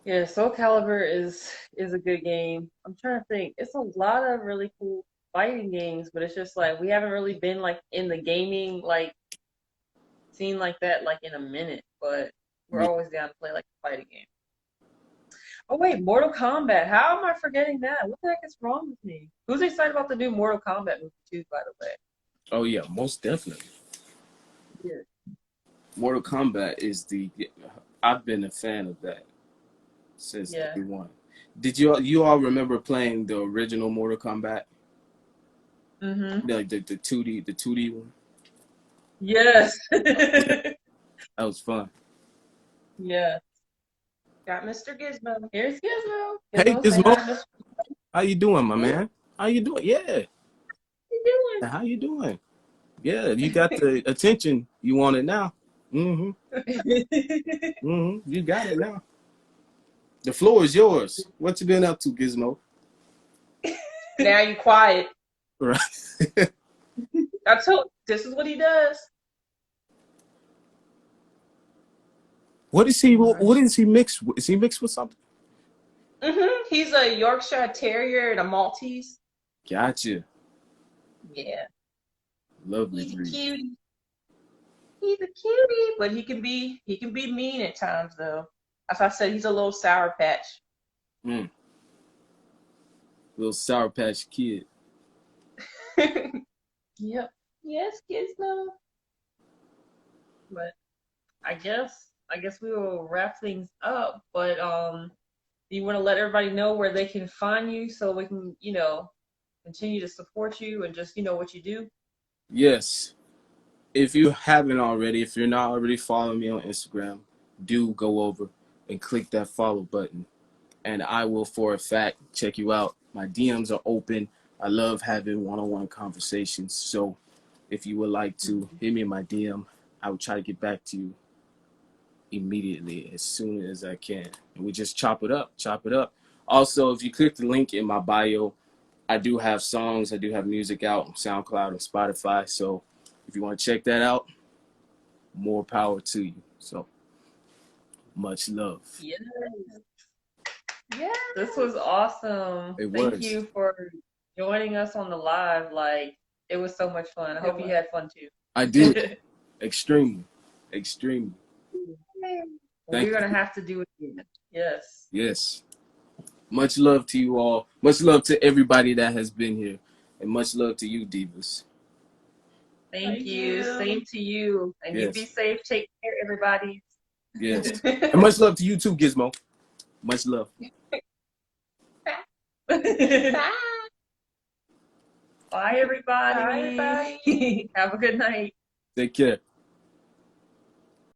Yeah, Soul Calibur is a good game. I'm trying to think. It's a lot of really cool fighting games, but it's just like we haven't really been like in the gaming like scene like that like in a minute. But we're always down to play like a fighting game. Oh wait, Mortal Kombat. How am I forgetting that? What the heck is wrong with me? Who's excited about the new Mortal Kombat movie too, by the way? Oh yeah, most definitely. Yeah. Mortal Kombat is I've been a fan of that since day one. Did you all remember playing the original Mortal Kombat? Like the 2D one? Yes. That was fun. Yeah. Got Mr. Gizmo. Here's Gizmo. Hey say Gizmo. hi, Mr. How you doing, my man? How you doing? Yeah. How you doing? How you doing? Yeah, you got the attention you wanted now. You got it now. The floor is yours. What you been up to, Gizmo? Now you quiet. Right. I told this is what he does. What is he mixed with? Is he mixed with something? He's a Yorkshire Terrier and a Maltese. Gotcha. Yeah. Lovely. He's a cutie. He's a cutie, but he can be mean at times though. As I said, he's a little sour patch. Little Sour Patch Kid. Yep. Yes, Gizmo. But I guess we will wrap things up. But do you want to let everybody know where they can find you so we can, continue to support you and just what you do? Yes. if you haven't already, if you're not already following me on Instagram, do go over and click that follow button. And I will, for a fact, check you out. My DMs are open. I love having one-on-one conversations. So if you would like to hit me in my DM, I will try to get back to you immediately as soon as I can. And we just chop it up, chop it up. Also, if you click the link in my bio, I do have songs, I do have music out on SoundCloud and Spotify. So if you want to check that out, more power to you. So much love. Yes. This was awesome. It Thank was. you for joining us on the live. Like, it was so much fun. I hope you had fun too. I did. Extremely. Extremely. We're gonna have to do it again. Yes. Yes. Much love to you all. Much love to everybody that has been here. And much love to you, Divas. Thank you. Same to you. And you Yes. be safe. Take care, everybody. Yes. And much love to you too, Gizmo. Much love. Bye. Bye, everybody. Have a good night. Take care.